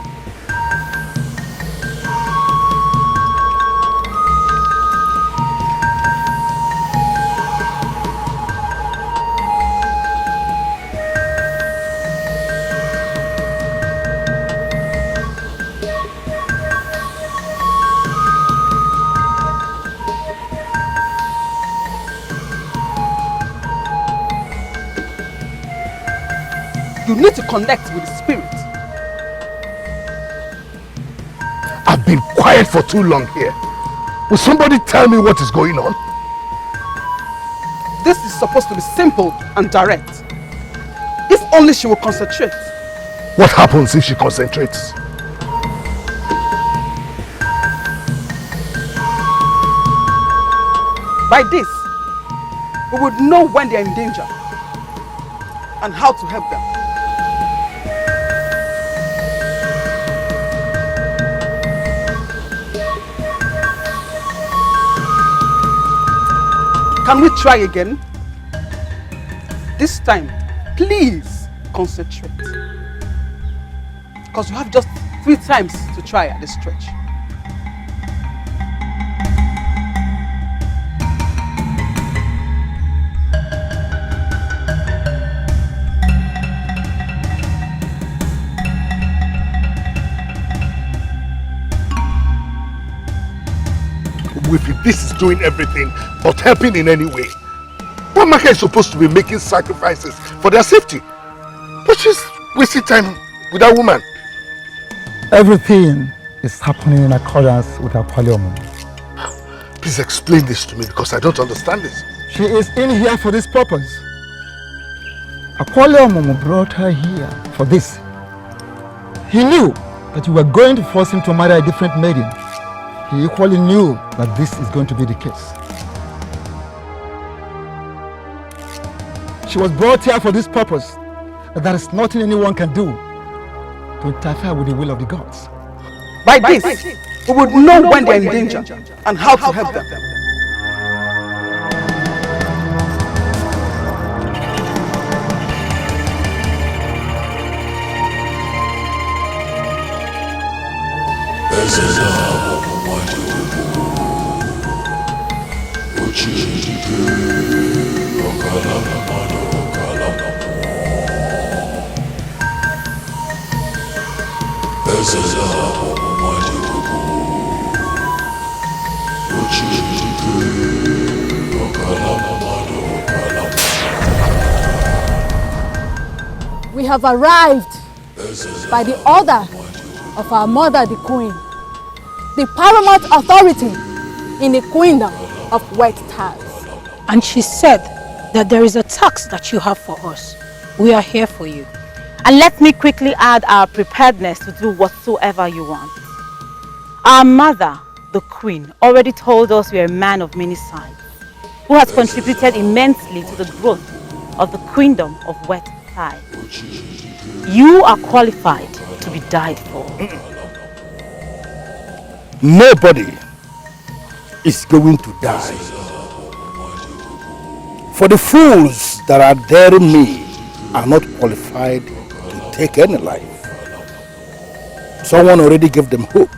You need to connect with the spirit. I've been quiet for too long here. Will somebody tell me what is going on? This is supposed to be simple and direct. If only she will concentrate. What happens if she concentrates? By this, we would know when they are in danger and how to help them. Can we try again? This time, please concentrate. Because you have just 3 times to try at this stretch. If this is doing everything but helping in any way, Wamaka is supposed to be making sacrifices for their safety. But she's wasting time with that woman. Everything is happening in accordance with our Omumu. Please explain this to me because I don't understand this. She is in here for this purpose. Omumu brought her here for this. He knew that you were going to force him to marry a different maiden. He equally knew that this is going to be the case. She was brought here for this purpose. But there is nothing anyone can do to interfere with the will of the gods. By this, we would know when they're in danger and how to help them. We have arrived by the order of our mother, the queen, the paramount authority in the queendom of wet tiles. And she said that there is a task that you have for us. We are here for you. And let me quickly add our preparedness to do whatsoever you want. Our mother, the queen, already told us we are a man of many sides, who has contributed immensely to the growth of the queendom of wet tiles. You are qualified to be died for. Nobody is going to die. For the fools that are daring me are not qualified to take any life. Someone already gave them hope,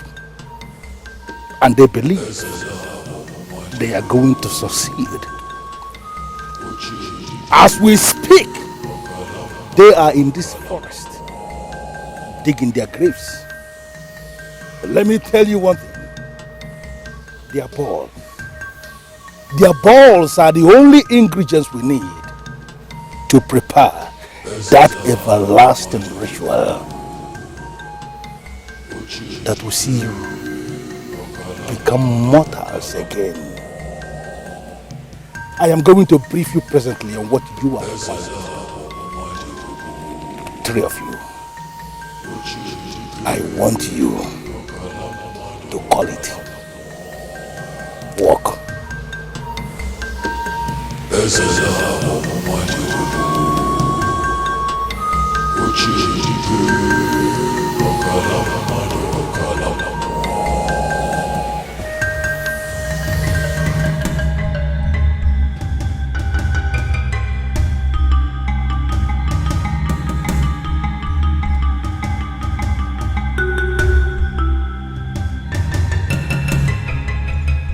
and they believe they are going to succeed. As we speak, they are in this forest, digging their graves. But let me tell you one thing. Their balls. Their balls are the only ingredients we need to prepare that everlasting ritual that will see you become mortals again. I am going to brief you presently on what you are about. 3 of you. I want you to call it. Walk.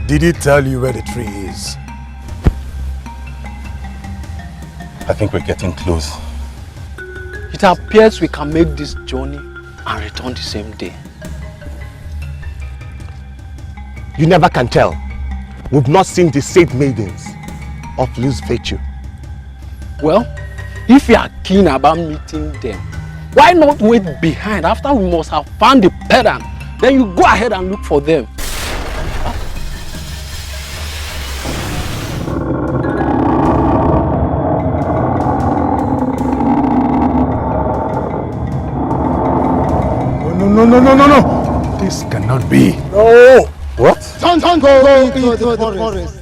Did he tell you where the tree is? I think we're getting close. It appears we can make this journey and return the same day. You never can tell. We've not seen the said maidens of loose virtue. Well, if you are keen about meeting them, why not wait behind after we must have found the parent? Then you go ahead and look for them. No. This cannot be. No. What? Don't go into the forest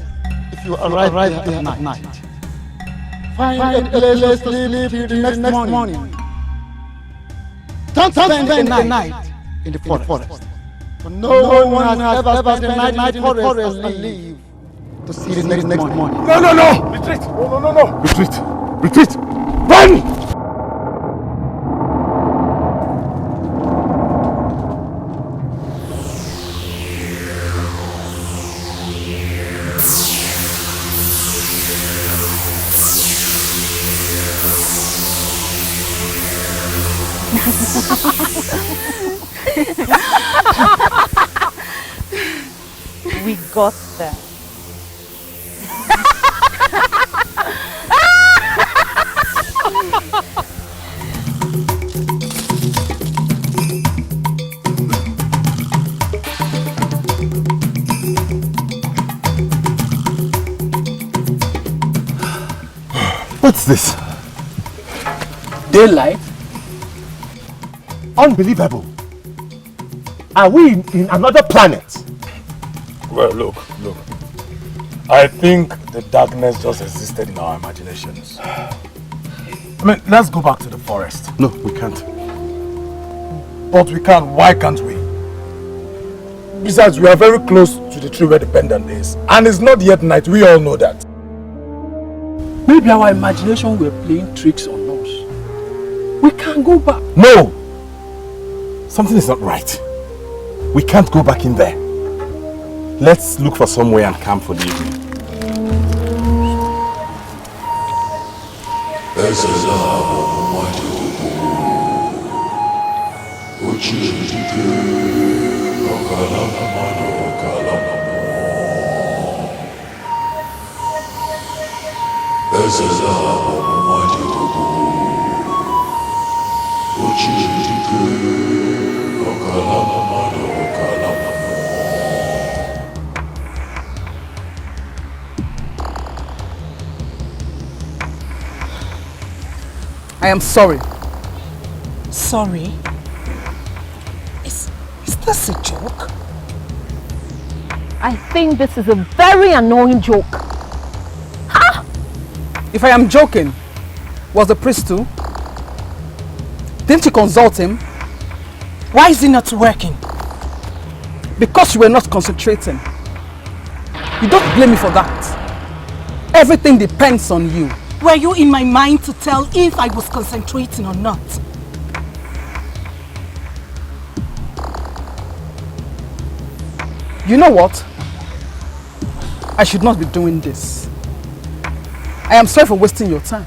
if you arrive there at night. Find a place to sleep till the next morning. Don't spend the night in the forest. For no one has ever spent the night in the forest and leave to see the next morning. No. Retreat. No. Retreat. Run! We got them. What's this? Daylight? Unbelievable. Are we in another planet? Well, look. I think the darkness just existed in our imaginations. I mean, let's go back to the forest. No, we can't. But we can. Why can't we? Besides, we are very close to the tree where the pendant is. And it's not yet night. We all know that. Maybe our imagination were playing tricks on us. We can't go back. No! Something is not right. We can't go back in there. Let's look for somewhere and camp for the evening. I am sorry. Sorry? Is this a joke? I think this is a very annoying joke. Ha! If I am joking, was the priest too? Didn't you consult him? Why is he not working? Because you were not concentrating. You don't blame me for that. Everything depends on you. Were you in my mind to tell if I was concentrating or not? You know what? I should not be doing this. I am sorry for wasting your time.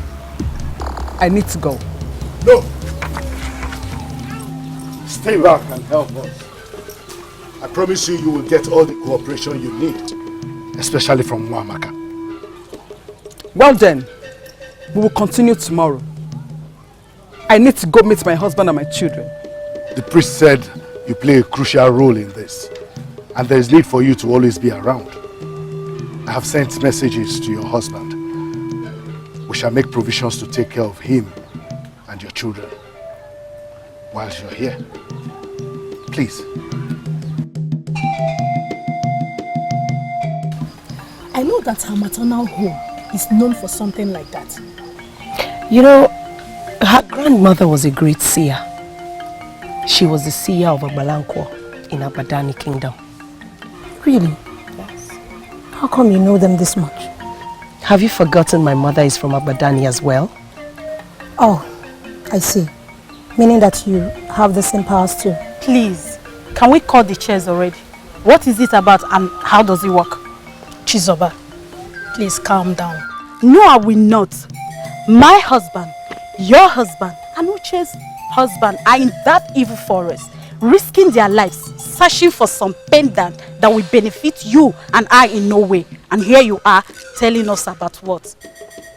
I need to go. No! Stay back and help us. I promise you, you will get all the cooperation you need, especially from Wamaka. Well then, we will continue tomorrow. I need to go meet my husband and my children. The priest said you play a crucial role in this, and there is need for you to always be around. I have sent messages to your husband. We shall make provisions to take care of him and your children whilst you're here. Please. I know that her maternal home is known for something like that. You know, her grandmother was a great seer. She was the seer of Agbalanko in Abadani Kingdom. Really? Yes. How come you know them this much? Have you forgotten my mother is from Abadani as well? Oh, I see. Meaning that you have the same powers too. Please, can we cut the chairs already? What is it about and how does it work? Chizoba, please calm down. No, I will not. My husband, your husband, and Uche's husband are in that evil forest, risking their lives, searching for some pendant that will benefit you and I in no way. And here you are telling us about what?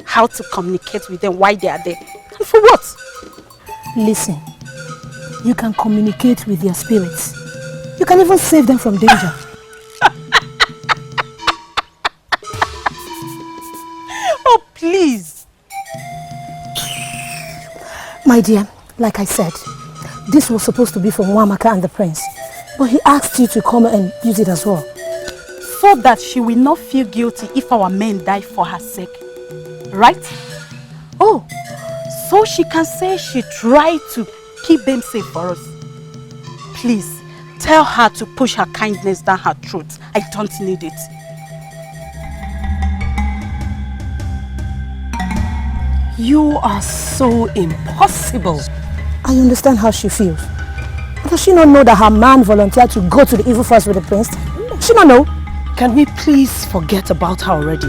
How to communicate with them, why they are there. And for what? Listen, you can communicate with their spirits. You can even save them from danger. Oh, please. My dear, like I said, this was supposed to be for Wamaka and the prince. But he asked you to come and use it as well. So that she will not feel guilty if our men die for her sake. Right? Oh, so she can say she tried to keep them safe for us. Please, tell her to push her kindness down her throat. I don't need it. You are so impossible. I understand how she feels. Does she not know that her man volunteered to go to the evil forest with the prince? Does she not know? Can we please forget about her already?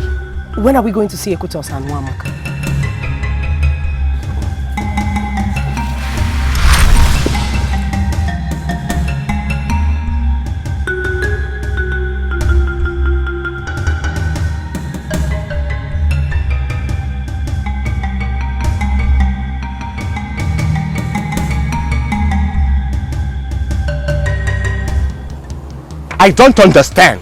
When are we going to see Ekutos and Wamaka? I don't understand.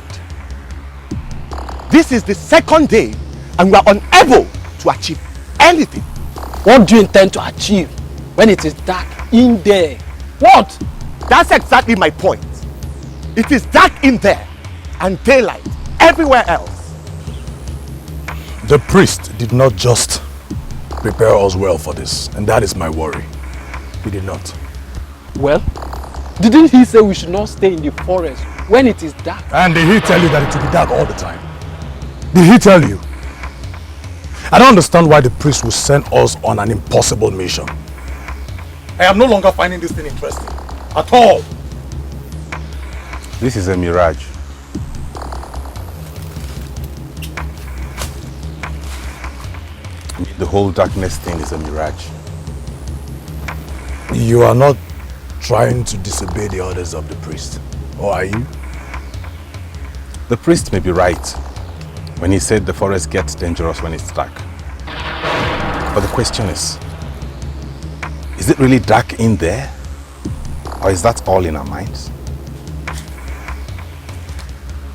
This is the second day and we are unable to achieve anything. What do you intend to achieve when it is dark in there? What? That's exactly my point. It is dark in there and daylight everywhere else. The priest did not just prepare us well for this, and that is my worry. He did not. Well, didn't he say we should not stay in the forest when it is dark? And did he tell you that it will be dark all the time? Did he tell you? I don't understand why the priest will send us on an impossible mission. I am no longer finding this thing interesting. At all. This is a mirage. The whole darkness thing is a mirage. You are not trying to disobey the orders of the priest, or are you? The priest may be right when he said the forest gets dangerous when it's dark. But the question is it really dark in there? Or is that all in our minds?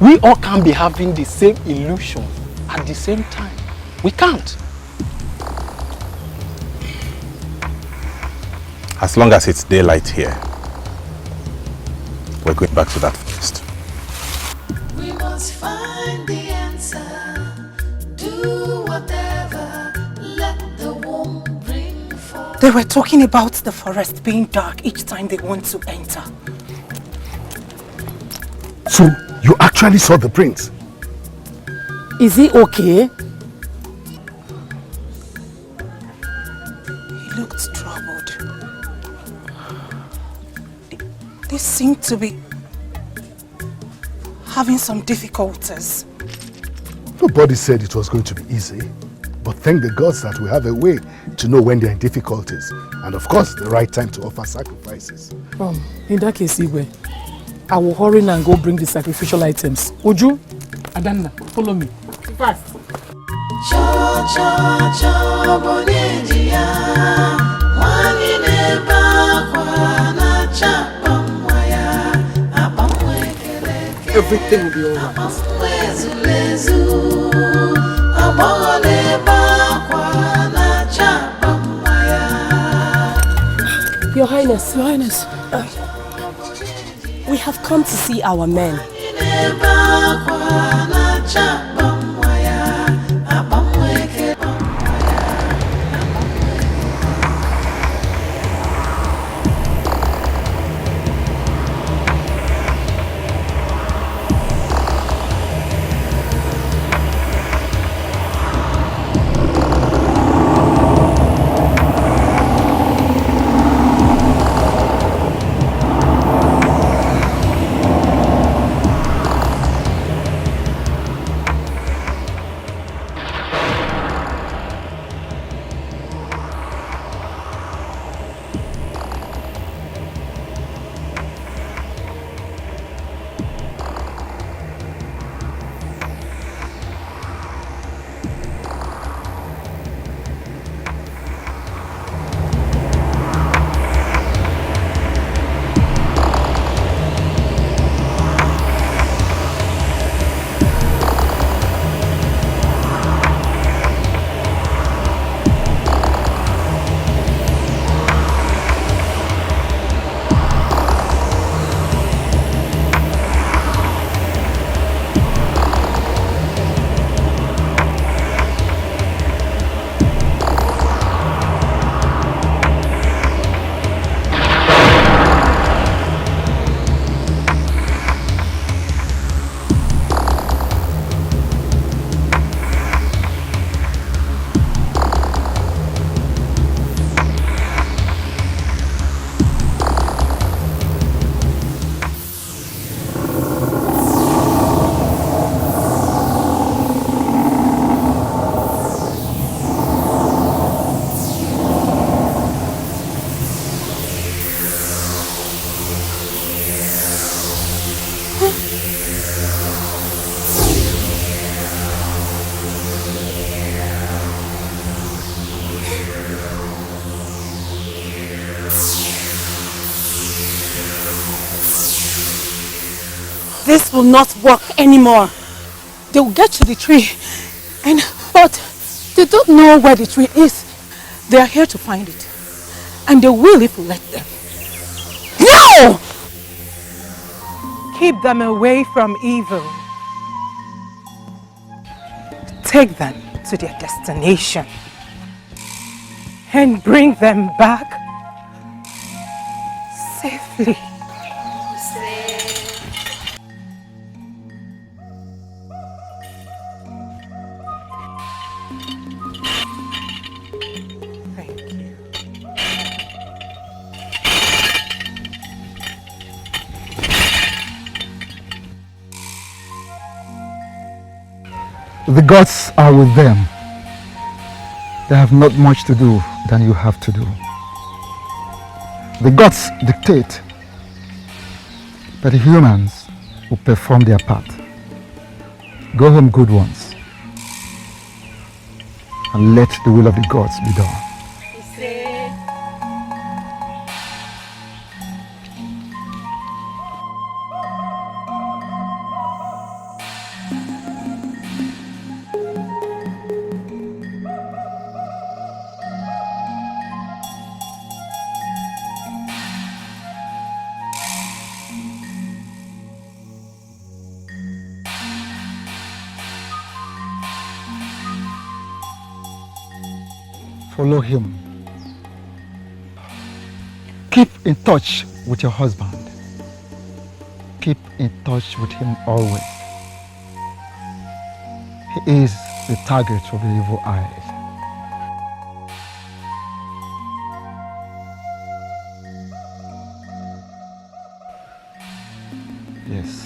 We all can't be having the same illusion at the same time. We can't. As long as it's daylight here, we're going back to that forest. We must find the answer. Do whatever. Let the womb bring forth. They were talking about the forest being dark each time they want to enter. So, you actually saw the prince? Is he okay? He looked troubled. They seem to be having some difficulties. Nobody said it was going to be easy. But thank the gods that we have a way to know when they're in difficulties. And of course, the right time to offer sacrifices. In that case, Igwe, I will hurry now and go bring the sacrificial items. Uju, Adanna, follow me. Fast. Everything will be alright. Your Highness, we have come to see our men. This will not work anymore. They will get to the tree, but they don't know where the tree is. They are here to find it, and they will if we let them. No! Keep them away from evil. Take them to their destination. and bring them back safely. The gods are with them. They have not much to do than you have to do. The gods dictate, but the humans will perform their part. Go home, good ones, and let the will of the gods be done. Follow him. Keep in touch with your husband. Keep in touch with him always. He is the target of the evil eyes. Yes.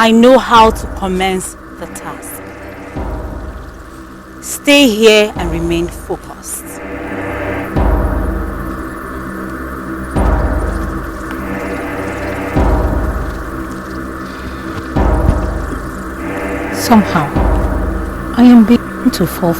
I know how to commence the task. Stay here and remain focused. Somehow, I am beginning to fall.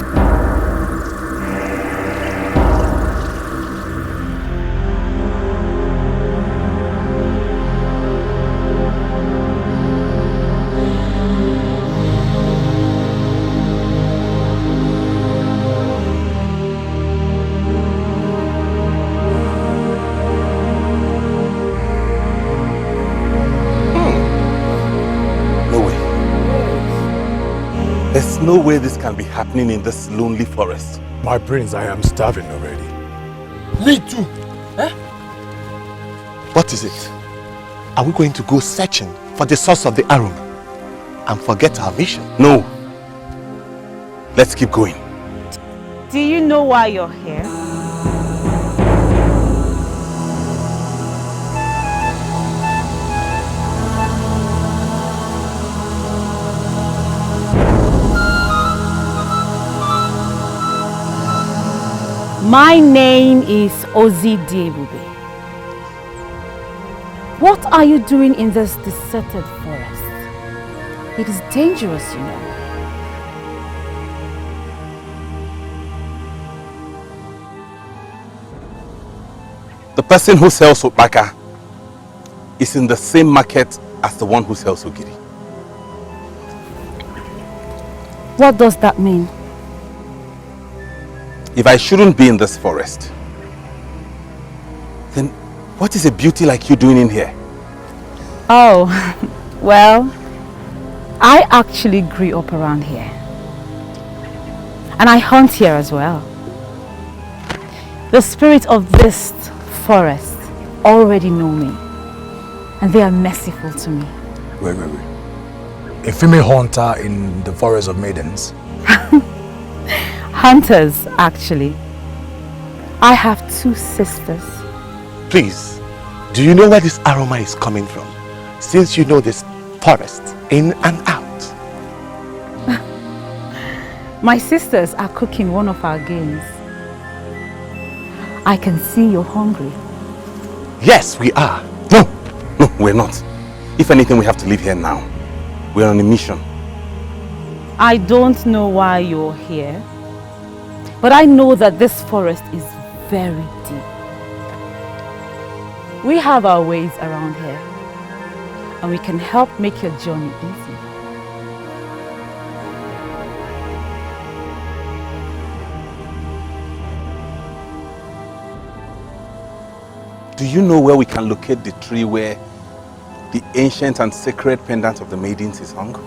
There's no way this can be happening in this lonely forest. My prince, I am starving already. Me too. Eh? What is it? Are we going to go searching for the source of the aroma and forget our mission? No. Let's keep going. Do you know why you're here? My name is Ozidebube. What are you doing in this deserted forest? It is dangerous, you know. The person who sells Opaka is in the same market as the one who sells Ogiri. What does that mean? If I shouldn't be in this forest, What is a beauty like you doing in here? Oh, well, I actually grew up around here. And I hunt here as well. The spirits of this forest already know me. And they are merciful to me. Wait. A female hunter in the forest of maidens? Hunters, actually. I have 2 sisters. Please, do you know where this aroma is coming from? Since you know this forest in and out. My sisters are cooking one of our games. I can see you're hungry. Yes, we are. No, we're not. If anything, we have to leave here now. We're on a mission. I don't know why you're here, but I know that this forest is very deep. We have our ways around here, and we can help make your journey easy. Do you know where we can locate the tree where the ancient and sacred pendant of the maidens is hung?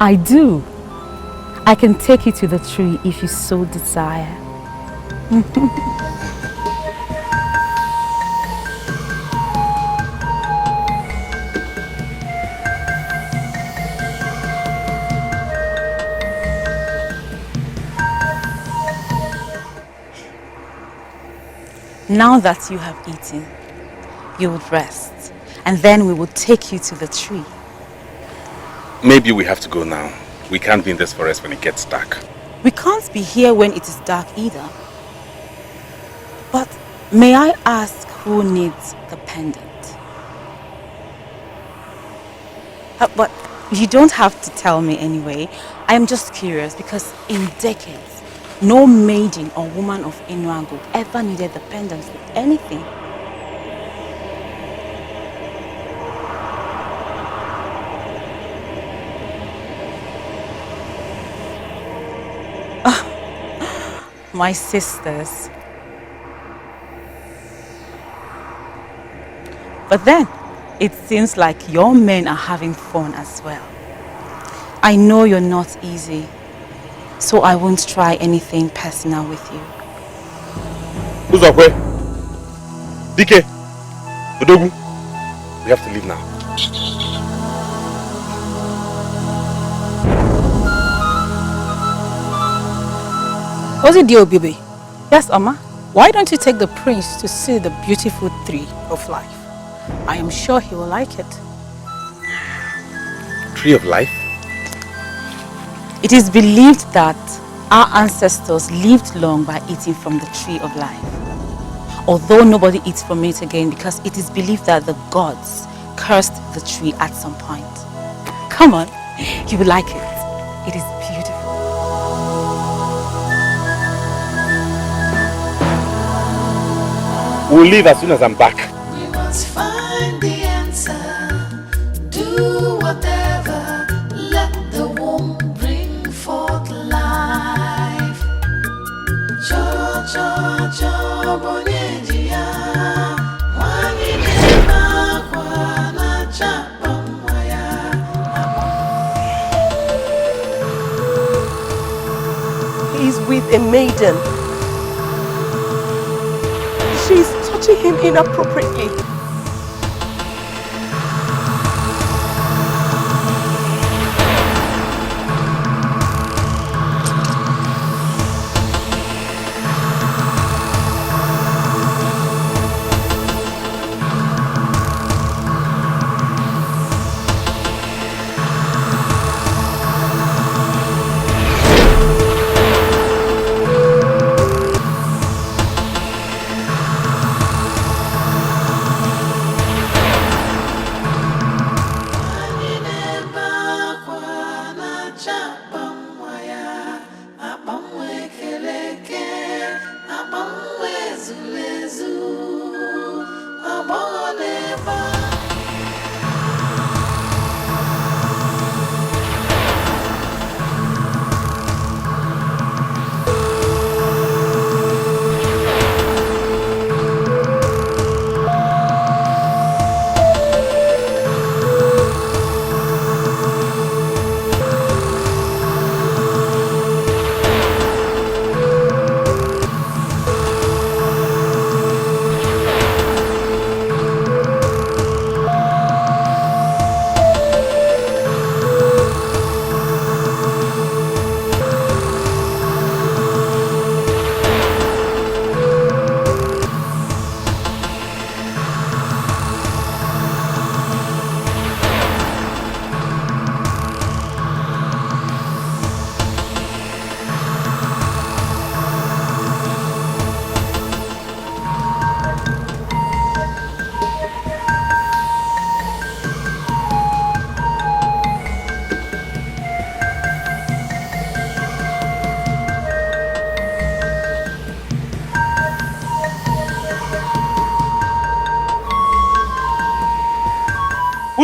I do. I can take you to the tree if you so desire. Now that you have eaten, you would rest, and then we will take you to the tree. Maybe we have to go now. We can't be in this forest when it gets dark. We can't be here when it is dark either. But may I ask who needs the pendant? But you don't have to tell me anyway. I am just curious because in decades, no maiden or woman of ObiagO ever needed the pendant for anything. My sisters. But then, it seems like your men are having fun as well. I know you're not easy, so I won't try anything personal with you. Uzokwe, Dike, Odogu, we have to leave now. Ozidio, baby. Yes, Oma. Why don't you take the prince to see the beautiful tree of life? I am sure he will like it. Tree of life? It is believed that our ancestors lived long by eating from the tree of life. Although nobody eats from it again because it is believed that the gods cursed the tree at some point. Come on, you will like it. It is beautiful. We'll leave as soon as I'm back. We must find the answer. Do whatever. Let the womb bring forth life. Cho cho cho bonyejiya. Wani jina kwa na chapa mwaya. He's with a maiden. She's touching him inappropriately.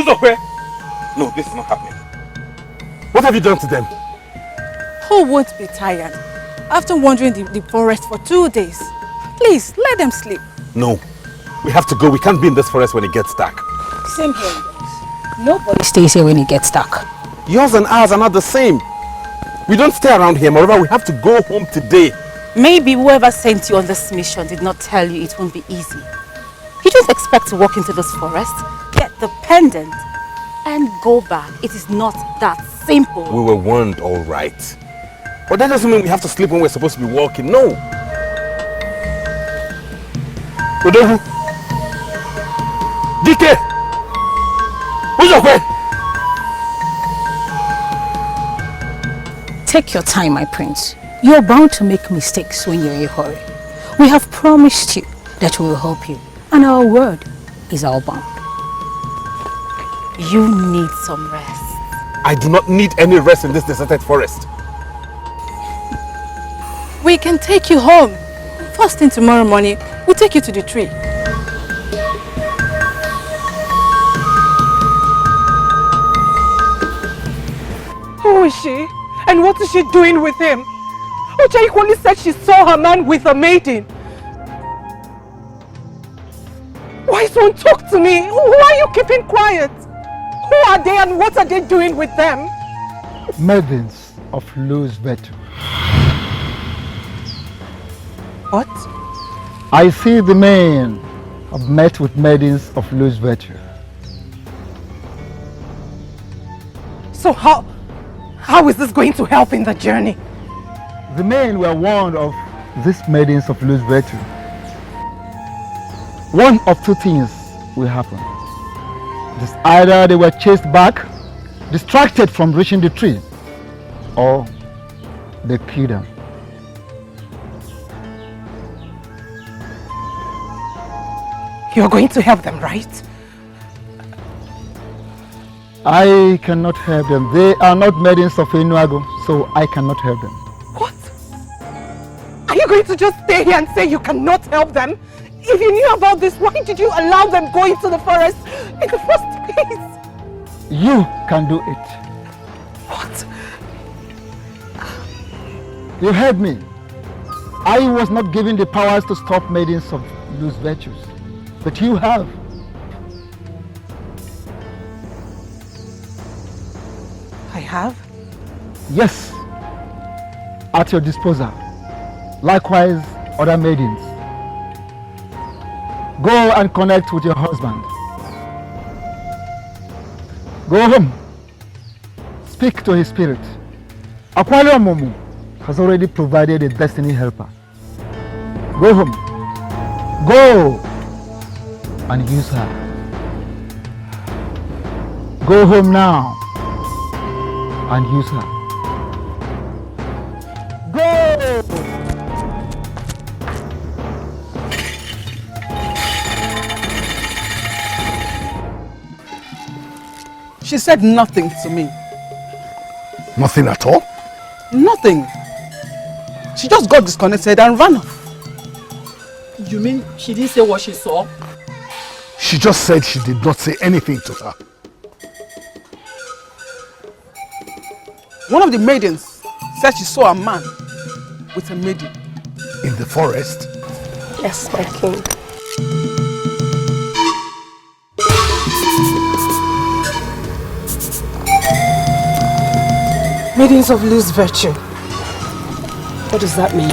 Uzokwe! No, this is not happening. What have you done to them? Who won't be tired after wandering the forest for 2 days? Please, let them sleep. No. We have to go. We can't be in this forest when it gets dark. Same here, guys. Nobody stays here when it gets dark. Yours and ours are not the same. We don't stay around here. Moreover, we have to go home today. Maybe whoever sent you on this mission did not tell you it won't be easy. You just expect to walk into this forest, get the pendant, and go back. It is not that simple. We were warned, all right. But that doesn't mean we have to sleep when we're supposed to be walking. No. Odehu. Decay. Who's your friend? Take your time, my prince. You're bound to make mistakes when you're in a hurry. We have promised you that we will help you, and our word is our bond. You need some rest. I do not need any rest in this deserted forest. We can take you home. First thing tomorrow morning, we'll take you to the tree. Who is she? And what is she doing with him? Uche said she saw her man with a maiden. Why don't talk to me? Why are you keeping quiet? Who are they and what are they doing with them? Maidens of loose virtue. What? I see the men have met with maidens of loose virtue. So how is this going to help in the journey? The men were warned of these maidens of loose virtue. One of two things will happen. It is either they were chased back, distracted from reaching the tree, or they killed them. You're going to help them, right? I cannot help them. They are not maidens of Enuago, so I cannot help them. What? Are you going to just stay here and say you cannot help them? If you knew about this, why did you allow them go into the forest in the first place? You can do it. What? You heard me. I was not given the powers to stop maidens of loose virtues, but you have. I have? Yes, at your disposal. Likewise, other maidens. Go and connect with your husband. Go home. Speak to his spirit. Omumu has already provided a destiny helper. Go home. Go and use her. Go home now and use her. Go! She said nothing to me. Nothing at all? Nothing. She just got disconnected and ran off. You mean she didn't say what she saw? She just said she did not say anything to her. One of the maidens said she saw a man with a maiden. In the forest? Yes, my king. Maidens of loose virtue. What does that mean?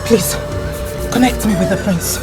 Please, connect me with the prince.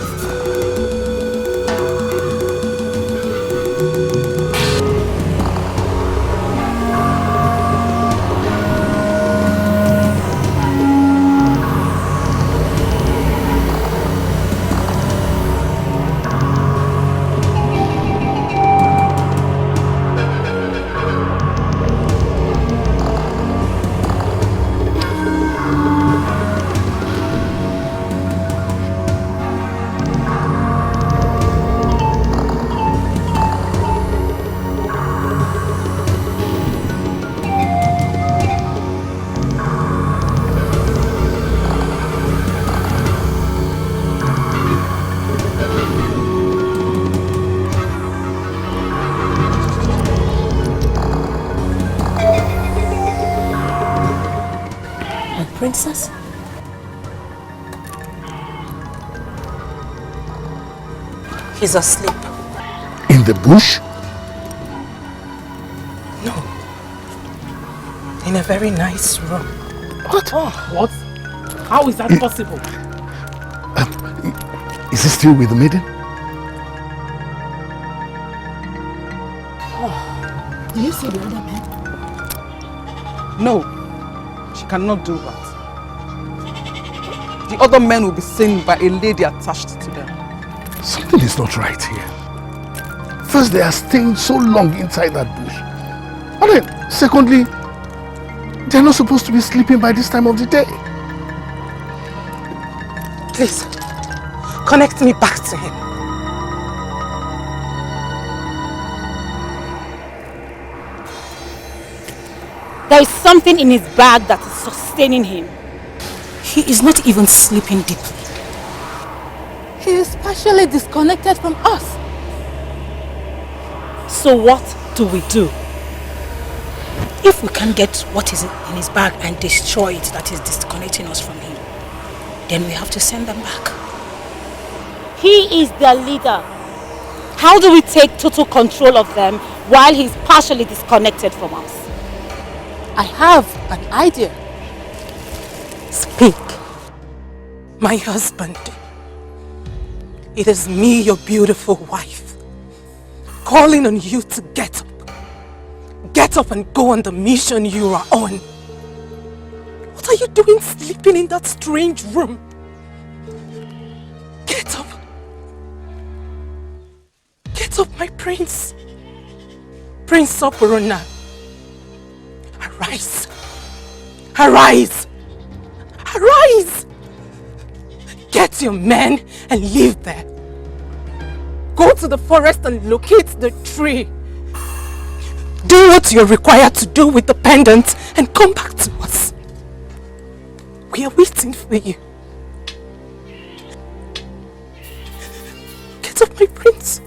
My princess? He's asleep. In the bush? No. In a very nice room. What? What? How is that possible? Is he still with the maiden? Do you see the other men? No, she cannot do that. The other men will be seen by a lady attached to them. Something is not right here. First, they are staying so long inside that bush. And then, secondly, they are not supposed to be sleeping by this time of the day. Please, connect me back to him. There is something in his bag that is sustaining him. He is not even sleeping deeply. He is partially disconnected from us. So what do we do? If we can get what is in his bag and destroy it that is disconnecting us from him, then we have to send them back. He is their leader. How do we take total control of them while he's partially disconnected from us? I have an idea. Speak. My husband. It is me, your beautiful wife, calling on you to get up. Get up and go on the mission you are on. What are you doing sleeping in that strange room? Get up. Get up, my prince. Prince Sopurunna. Arise. Arise. Arise. Get your men and leave there. Go to the forest and locate the tree. Do what you're required to do with the pendant and come back to us. We are waiting for you. Get up, my prince.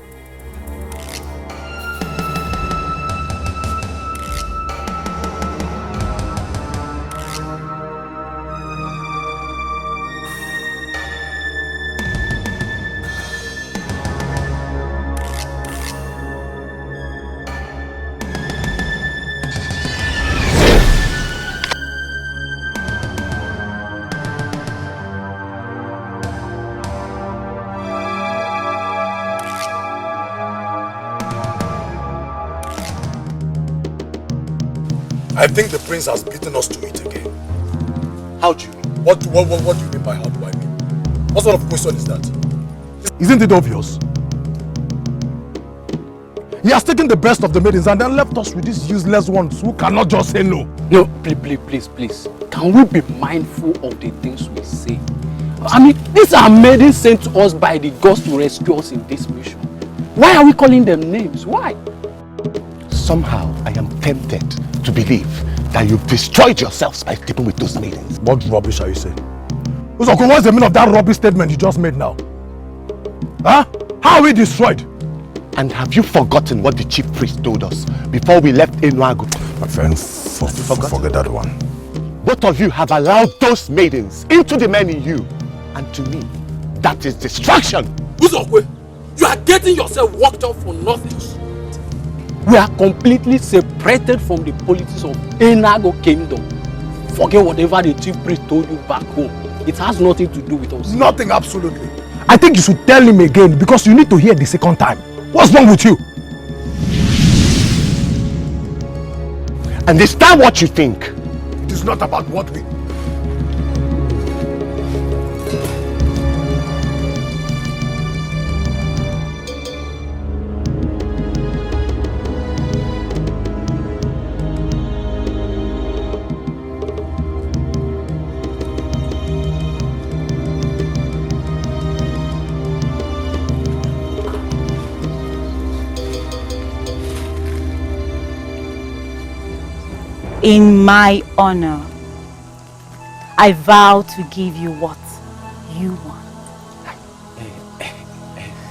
I think the prince has beaten us to it again. How do you mean? What do you mean by how do I mean? What sort of question is that? Isn't it obvious? He has taken the best of the maidens and then left us with these useless ones who cannot just say no. No, please. Can we be mindful of the things we say? I mean, these are maidens sent to us by the gods to rescue us in this mission. Why are we calling them names? Why? Somehow, I am tempted to believe that you've destroyed yourselves by sleeping with those maidens. What rubbish are you saying? Uzoko, what's the meaning of that rubbish statement you just made now? Huh? How are we destroyed? And have you forgotten what the chief priest told us before we left Enuagu? My friend, forget that one. Both of you have allowed those maidens into the men in you. And to me, that is destruction. Uzokwe, you are getting yourself worked up for nothing. We are completely separated from the politics of Enago Kingdom. Forget whatever the chief priest told you back home. It has nothing to do with us. Nothing, absolutely. I think you should tell him again because you need to hear the second time. What's wrong with you? Understand what you think. It is not about what we... In my honor, I vow to give you what you want.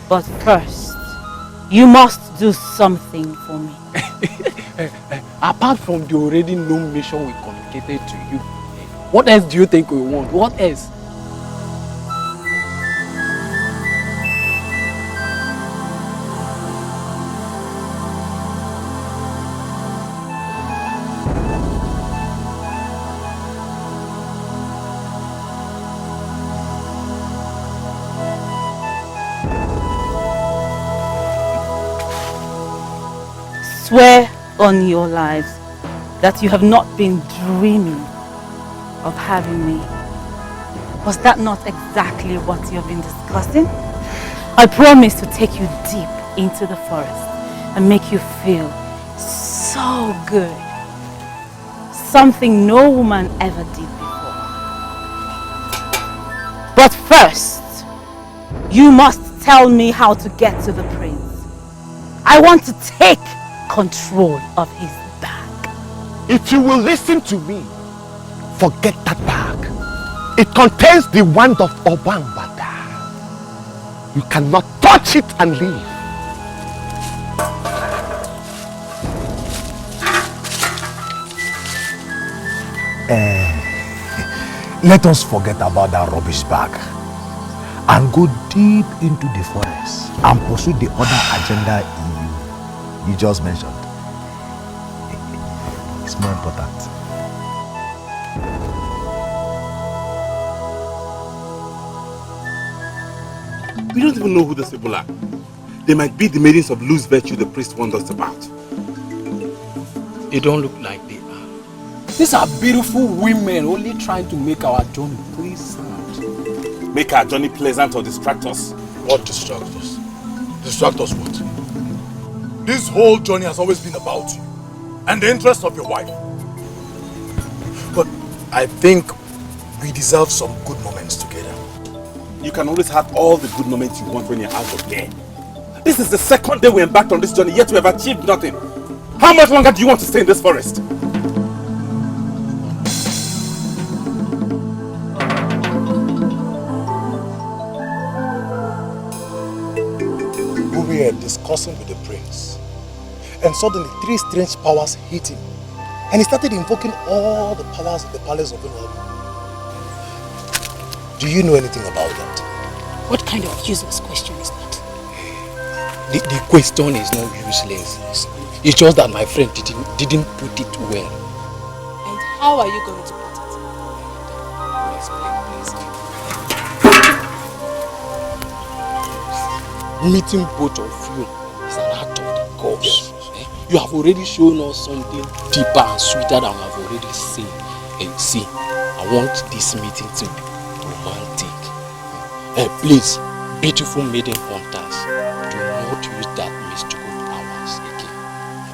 But first, you must do something for me. Apart from the already known mission we communicated to you, What else do you think we want? What else? Swear on your lives that you have not been dreaming of having me. Was that not exactly what you have been discussing? I promise to take you deep into the forest and make you feel so good. Something no woman ever did before. But first, you must tell me how to get to the prince. I want to take control of his bag. If you will listen to me, forget that bag. It contains the wand of Obambada. You cannot touch it and leave. Let us forget about that rubbish bag and go deep into the forest and pursue the other agenda you just mentioned. It's more important. We don't even know who those people are. They might be the maidens of loose virtue the priest warned us about. They don't look like they are. These are beautiful women only trying to make our journey pleasant. Make our journey pleasant or distract us? What distract us? Distract us what? This whole journey has always been about you and the interest of your wife. But I think we deserve some good moments together. You can always have all the good moments you want when you're out of there. This is the second day we embarked on this journey, yet we have achieved nothing. How much longer do you want to stay in this forest? We were discussing with the prince, and suddenly 3 strange powers hit him, and he started invoking all the powers of the palace of Omumu. Do you know anything about that? What kind of useless question is that? The question is not useless. It's just that my friend didn't put it well. And how are you going to put it? Meeting both of you is an act of the gods. You have already shown us something deeper and sweeter than we have already seen. See, I want this meeting to be romantic. Please, beautiful maiden hunters, do not use that mystical powers again.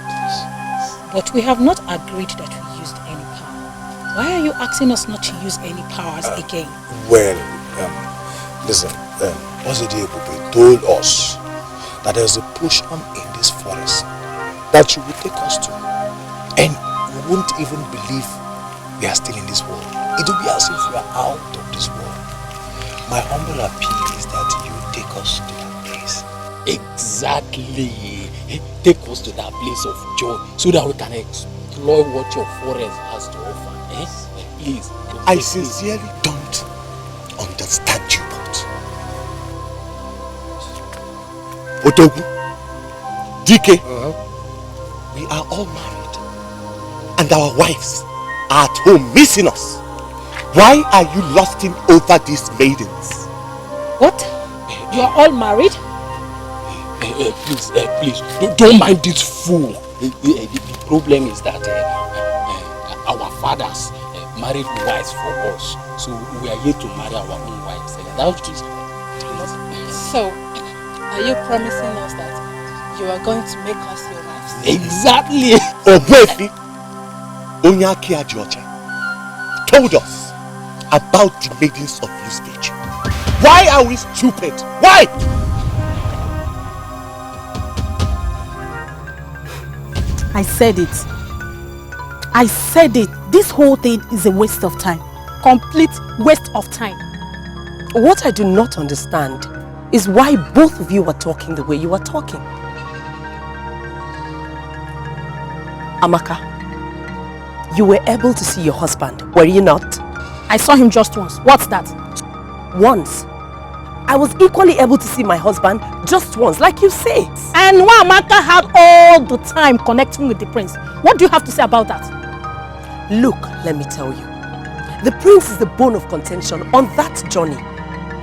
Please. But we have not agreed that we used any power. Why are you asking us not to use any powers again? Well, listen, ObiagO told us that there's a potion in this forest that you will take us to, and we won't even believe we are still in this world. It will be as if we are out of this world. My humble appeal is that you take us to that place. Exactly. Take us to that place of joy so that we can explore what your forest has to offer. Please. I sincerely don't understand you both. Otogu, decay, we are all married and our wives are at home missing us. Why are you lusting over these maidens? What? You are all married? Please, don't mind this fool. The problem is that our fathers married wives for us, so we are here to marry our own wives. That's just. So, are you promising us that you are going to make us your wives? Exactly. Obwefi Onyake Ajiocha told us about the maidens of loose virtue. Why are we stupid? Why? I said it. I said it. This whole thing is a waste of time. Complete waste of time. What I do not understand is why both of you are talking the way you are talking. Amaka, you were able to see your husband, were you not? I saw him just once. What's that? Once? I was equally able to see my husband just once, like you say. And Amaka had all the time connecting with the prince. What do you have to say about that? Look, let me tell you. The prince is the bone of contention on that journey.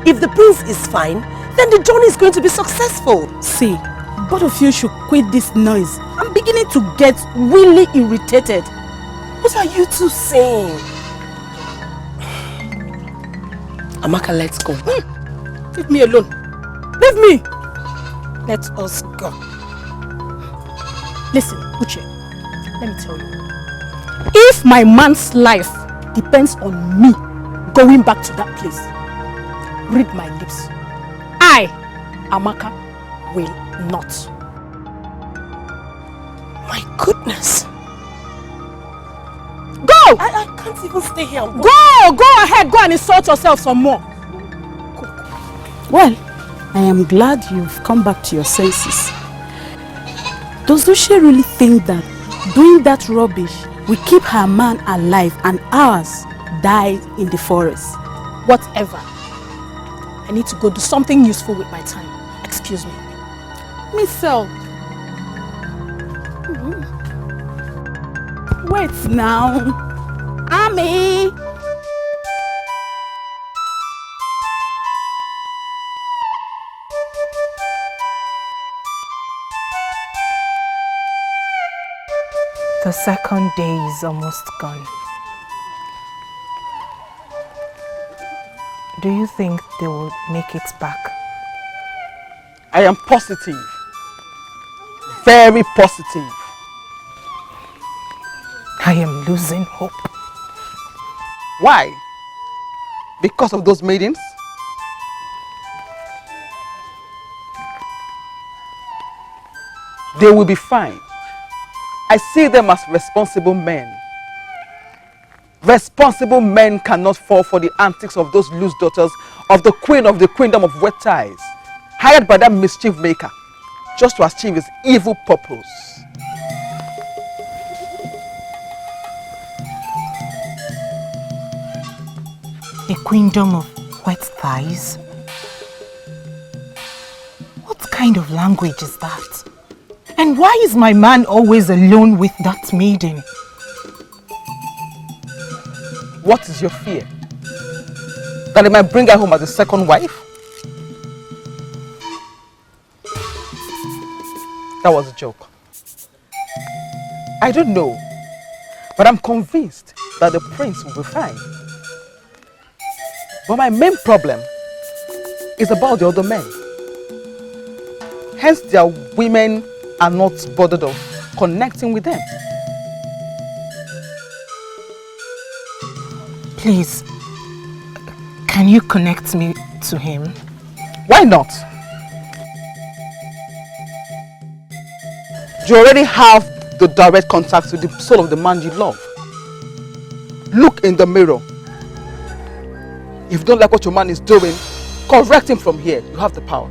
If the prince is fine, then the journey is going to be successful. See, both of you should quit this noise. I'm beginning to get really irritated. What are you two saying? Amaka, let's go. Leave me alone. Leave me. Let us go. Listen, Uche, let me tell you. If my man's life depends on me going back to that place, read my lips. I, Amaka, will not. My goodness. Go! I can't even stay here. Go ahead, go and insult yourself some more. Well, I am glad you've come back to your senses. Does Uche really think that doing that rubbish will keep her man alive and ours die in the forest? Whatever. I need to go do something useful with my time. Excuse me. Missel. Wait now. Ami! The second day is almost gone. Do you think they will make it back? I am positive. Very positive. I am losing hope. Why? Because of those maidens? They will be fine. I see them as responsible men. Responsible men cannot fall for the antics of those loose daughters of the queen of the queendom of wet ties, hired by that mischief maker just to achieve his evil purpose. A queendom of wet thighs? What kind of language is that? And why is my man always alone with that maiden? What is your fear? That he might bring her home as a second wife? That was a joke. I don't know, but I'm convinced that the prince will be fine. But my main problem is about the other men. Hence their women are not bothered of connecting with them. Please, can you connect me to him? Why not? You already have the direct contact with the soul of the man you love. Look in the mirror. If you don't like what your man is doing, correct him from here. You have the power.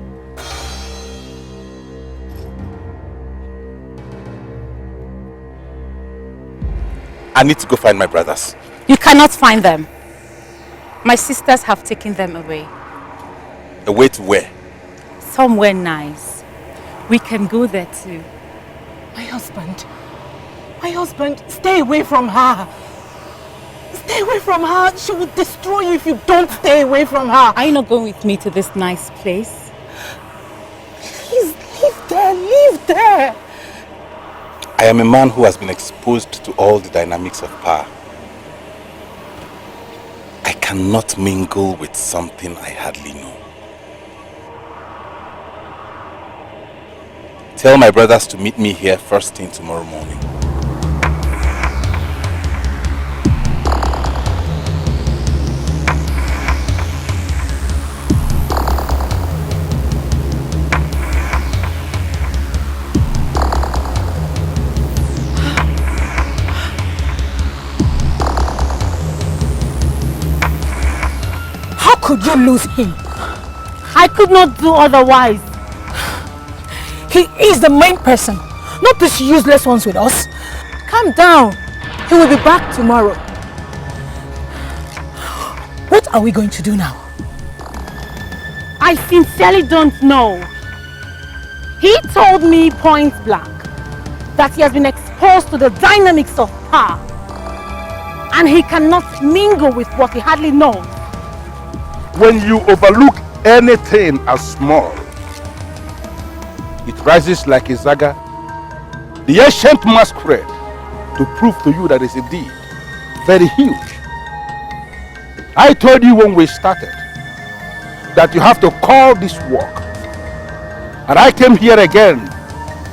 I need to go find my brothers. You cannot find them. My sisters have taken them away. Away to where? Somewhere nice. We can go there too. My husband, stay away from her. Stay away from her. She will destroy you if you don't stay away from her. Are you not going with me to this nice place? Please, leave there. I am a man who has been exposed to all the dynamics of power. I cannot mingle with something I hardly know. Tell my brothers to meet me here first thing tomorrow morning. How could you lose him? I could not do otherwise. He is the main person, not these useless ones with us. Calm down. He will be back tomorrow. are we going to do now? I sincerely don't know. He told me point blank that he has been exposed to the dynamics of power and he cannot mingle with what he hardly knows. When you overlook anything as small, it rises like a saga, the ancient masquerade, to prove to you that it's indeed very huge. I told you when we started that you have to call this work. And I came here again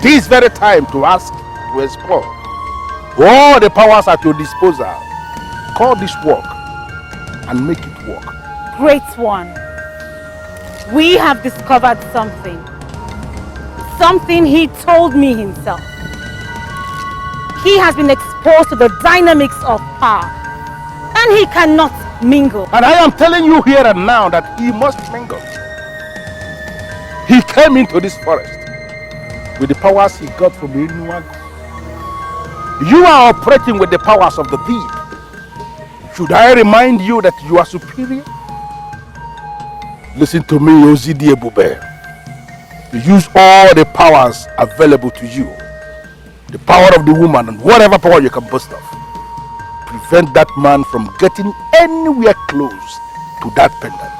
this very time to ask to explore all the powers at your disposal. Call this work and make it work. Great one. We have discovered something. Something he told me himself. He has been exposed to the dynamics of power and he cannot mingle. And I am telling you here and now that he must mingle. He came into this forest with the powers he got from Ugezu. You are operating with the powers of the deed. Should I remind you that you are superior? Listen to me, Ozidi Ebube. You use all the powers available to you. The power of the woman and whatever power you can boast of. Prevent that man from getting anywhere close to that pendant.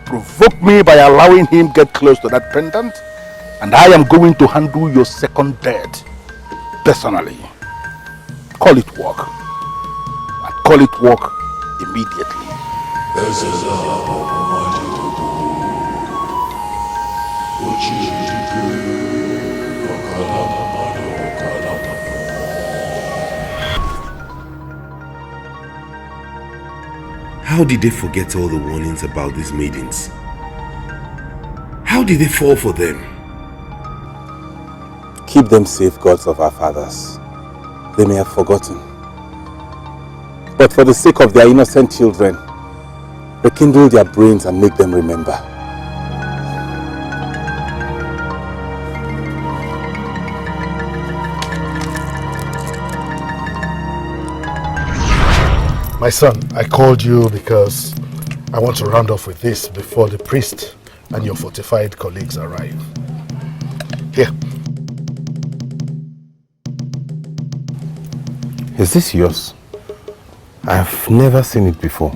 Provoke me by allowing him get close to that pendant, and I am going to handle your second death personally. Call it work. And call it work immediately. How did they forget all the warnings about these maidens? How did they fall for them? Keep them safe, gods of our fathers. They may have forgotten. But for the sake of their innocent children, rekindle their brains and make them remember. My son, I called you because I want to round off with this before the priest and your fortified colleagues arrive. Here. Is this yours? I've never seen it before.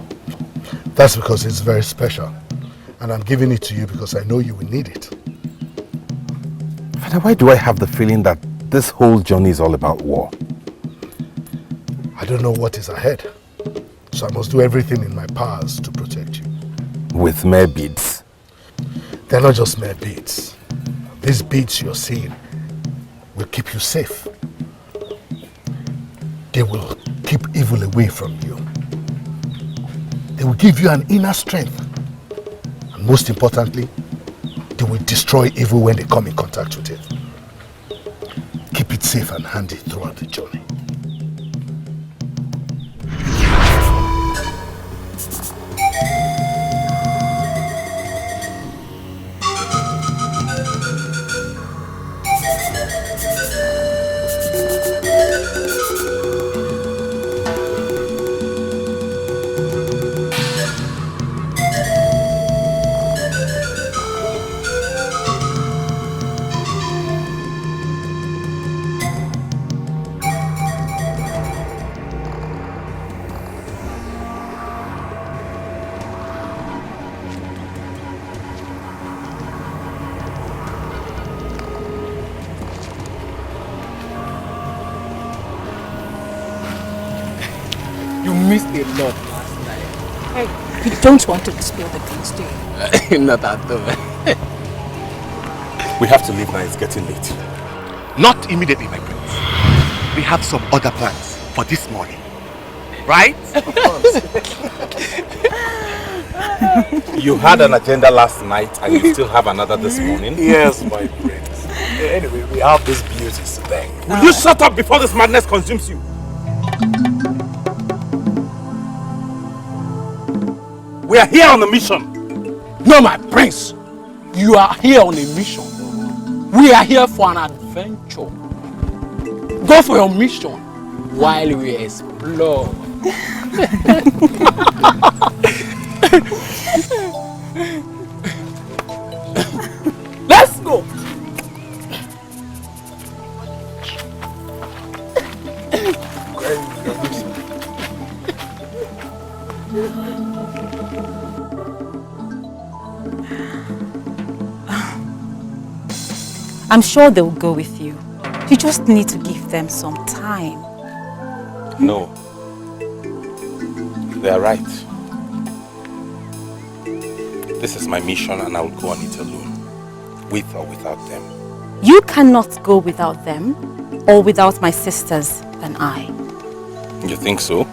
That's because it's very special. And I'm giving it to you because I know you will need it. Father, why do I have the feeling that this whole journey is all about war? I don't know what is ahead. So I must do everything in my powers to protect you. With mere beads? They're not just mere beads. These beads you're seeing will keep you safe. They will keep evil away from you. They will give you an inner strength. And most importantly, they will destroy evil when they come in contact with it. Keep it safe and handy throughout the journey. Missed a lot last night. Hey, you don't want to spill the things, do you? Not at all. We have to leave now, it's getting late. Not immediately, my prince. We have some other plans for this morning. Right? Of course. You had an agenda last night and you still have another this morning? Yes, my prince. Anyway, we have these beauties to thank. Will you shut up before this madness consumes you? We are here on a mission. No, my prince. You are here on a mission. We are here for an adventure. Go for your mission while we explore. I'm sure they'll go with you. You just need to give them some time. No. They are right. This is my mission and I will go on it alone. With or without them. You cannot go without them or without my sisters and I. You think so?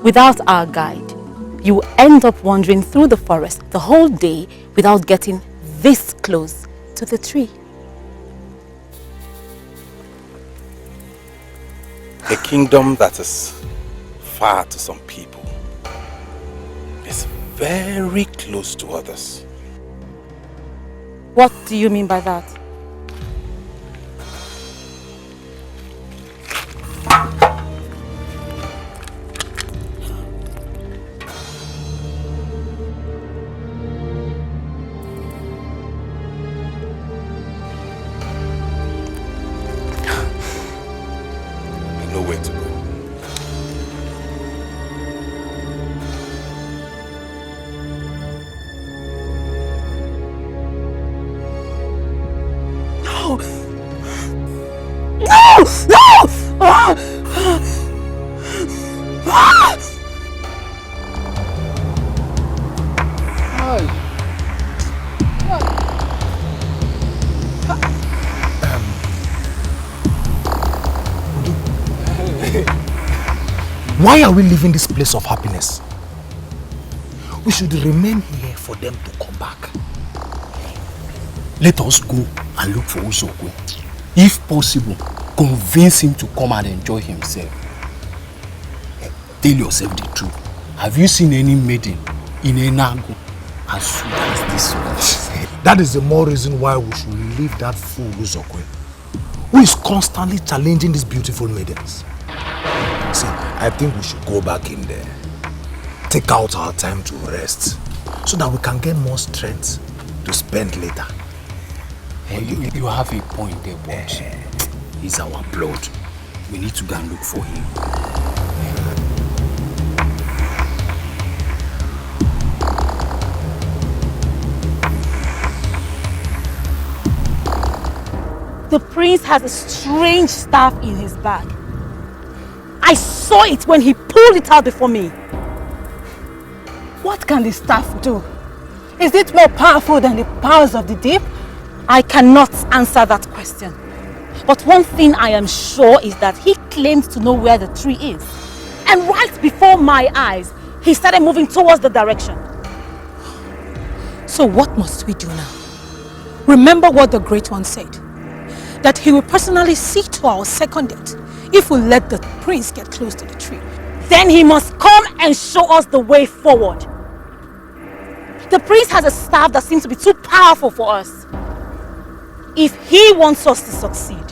Without our guide, you will end up wandering through the forest the whole day without getting this close to the tree. A kingdom that is far to some people is very close to others. What do you mean by that? I know where to go. No! No! No! Ah! Ah! Why are we leaving this place of happiness? We should remain here for them to come back. Let us go and look for Ugezu. If possible, convince him to come and enjoy himself. Tell yourself the truth. Have you seen any maiden in Enago as sweet as this one? That is the more reason why we should leave that fool Ugezu, who is constantly challenging these beautiful maidens. See, I think we should go back in there, take out our time to rest, so that we can get more strength to spend later. You have a point there, but he's our blood. We need to go and look for him. The prince has a strange staff in his bag. I saw it when he pulled it out before me. What can the staff do? Is it more powerful than the powers of the deep? I cannot answer that question. But one thing I am sure is that he claims to know where the tree is. And right before my eyes, he started moving towards the direction. So what must we do now? Remember what the Great One said, that he will personally see to our second death if we let the prince get close to the tree. Then he must come and show us the way forward. The prince has a staff that seems to be too powerful for us. If he wants us to succeed,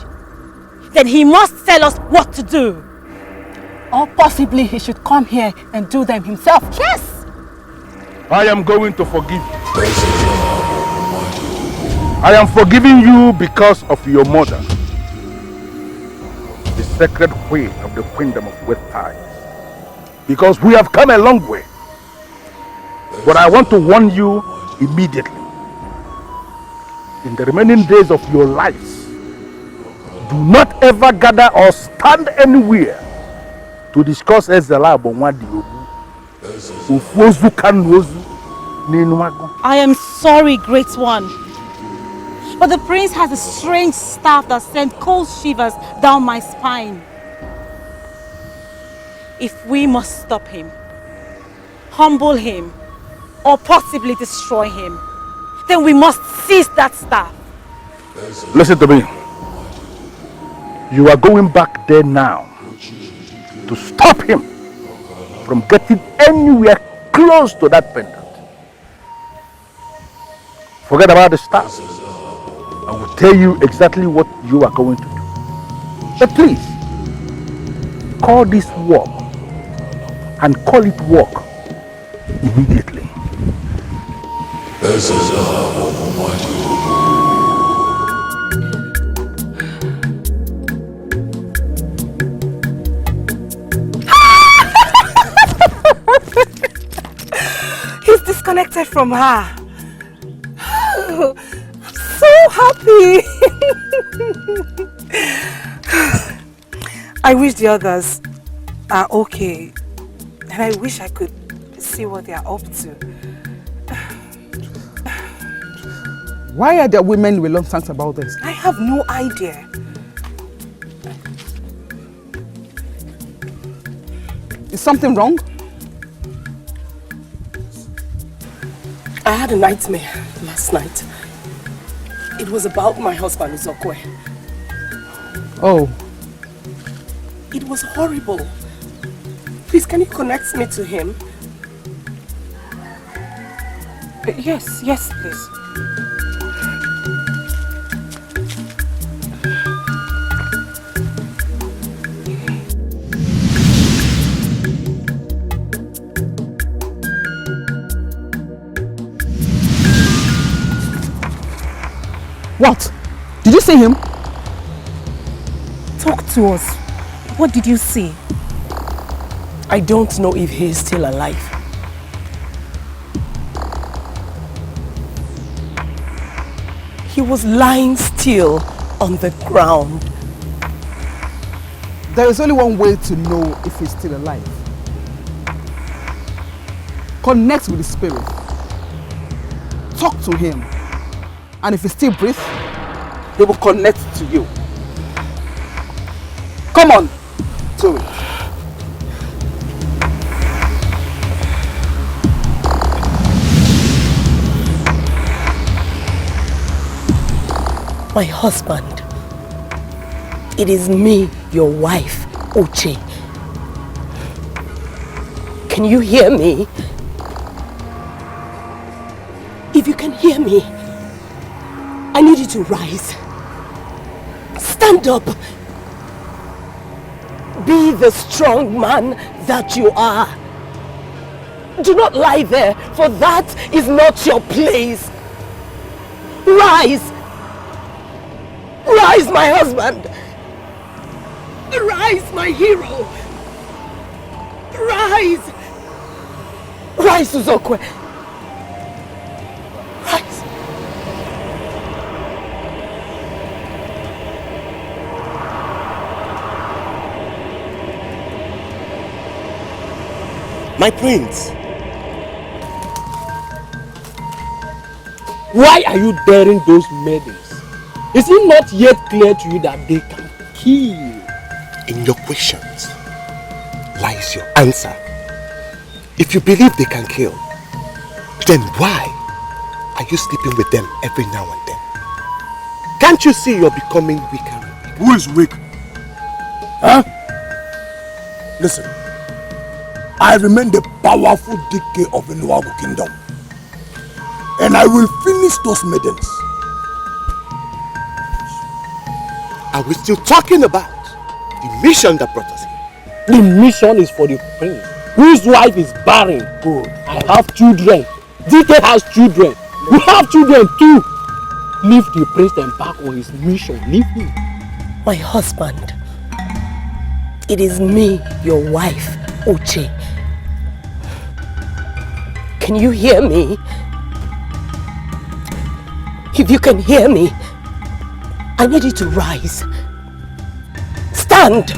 then he must tell us what to do. Or possibly he should come here and do them himself. Yes! I am going to forgive you. I am forgiving you because of your mother, the sacred queen of the kingdom of West Tide. Because we have come a long way. But I want to warn you immediately. In the remaining days of your lives, do not ever gather or stand anywhere to discuss Ezela Bonwadiobu. I am sorry, Great One. But the prince has a strange staff that sends cold shivers down my spine. If we must stop him, humble him, or possibly destroy him, then we must seize that staff. Listen to me. You are going back there now to stop him from getting anywhere close to that pendant. Forget about the staff. I will tell you exactly what you are going to do. But please, call this work and call it work immediately. disconnected from her. I'm so happy. I wish the others are okay. And I wish I could see what they are up to. Why are there women reluctant about this? I have no idea. Is something wrong? I had a nightmare last night. It was about my husband, Uzokwe. Oh. It was horrible. Please, can you connect me to him? Yes, please. What? Did you see him? Talk to us. What did you see? I don't know if he is still alive. He was lying still on the ground. There is only one way to know if he's still alive. Connect with the spirit. Talk to him. And if he still breathes, he will connect to you. Come on, do it. My husband. It is me, your wife, Uche. Can you hear me? If you can hear me, I need you to rise. Stand up. Be the strong man that you are. Do not lie there, for that is not your place. Rise. Rise, my husband. Rise, my hero. Rise. Rise, Uzokwe. Rise. My prince. Why are you daring those maidens? Is it not yet clear to you that they can kill? In your questions lies your answer. If you believe they can kill, then why are you sleeping with them every now and then? Can't you see you're becoming weaker? Who is weak? Huh? Listen, I remain the powerful decay of the Nuago kingdom. And I will finish those maidens. Are we still talking about the mission that brought us here? The mission is for the prince, whose wife is barren. Good. I have children. DK has children. You have children too. Leave the prince and back on his mission. Leave him. My husband. It is me, your wife, Uche. Can you hear me? If you can hear me, I need you to rise. Stand.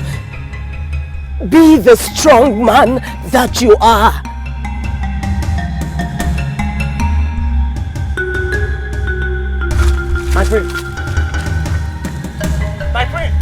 Be the strong man that you are. My friend. My friend.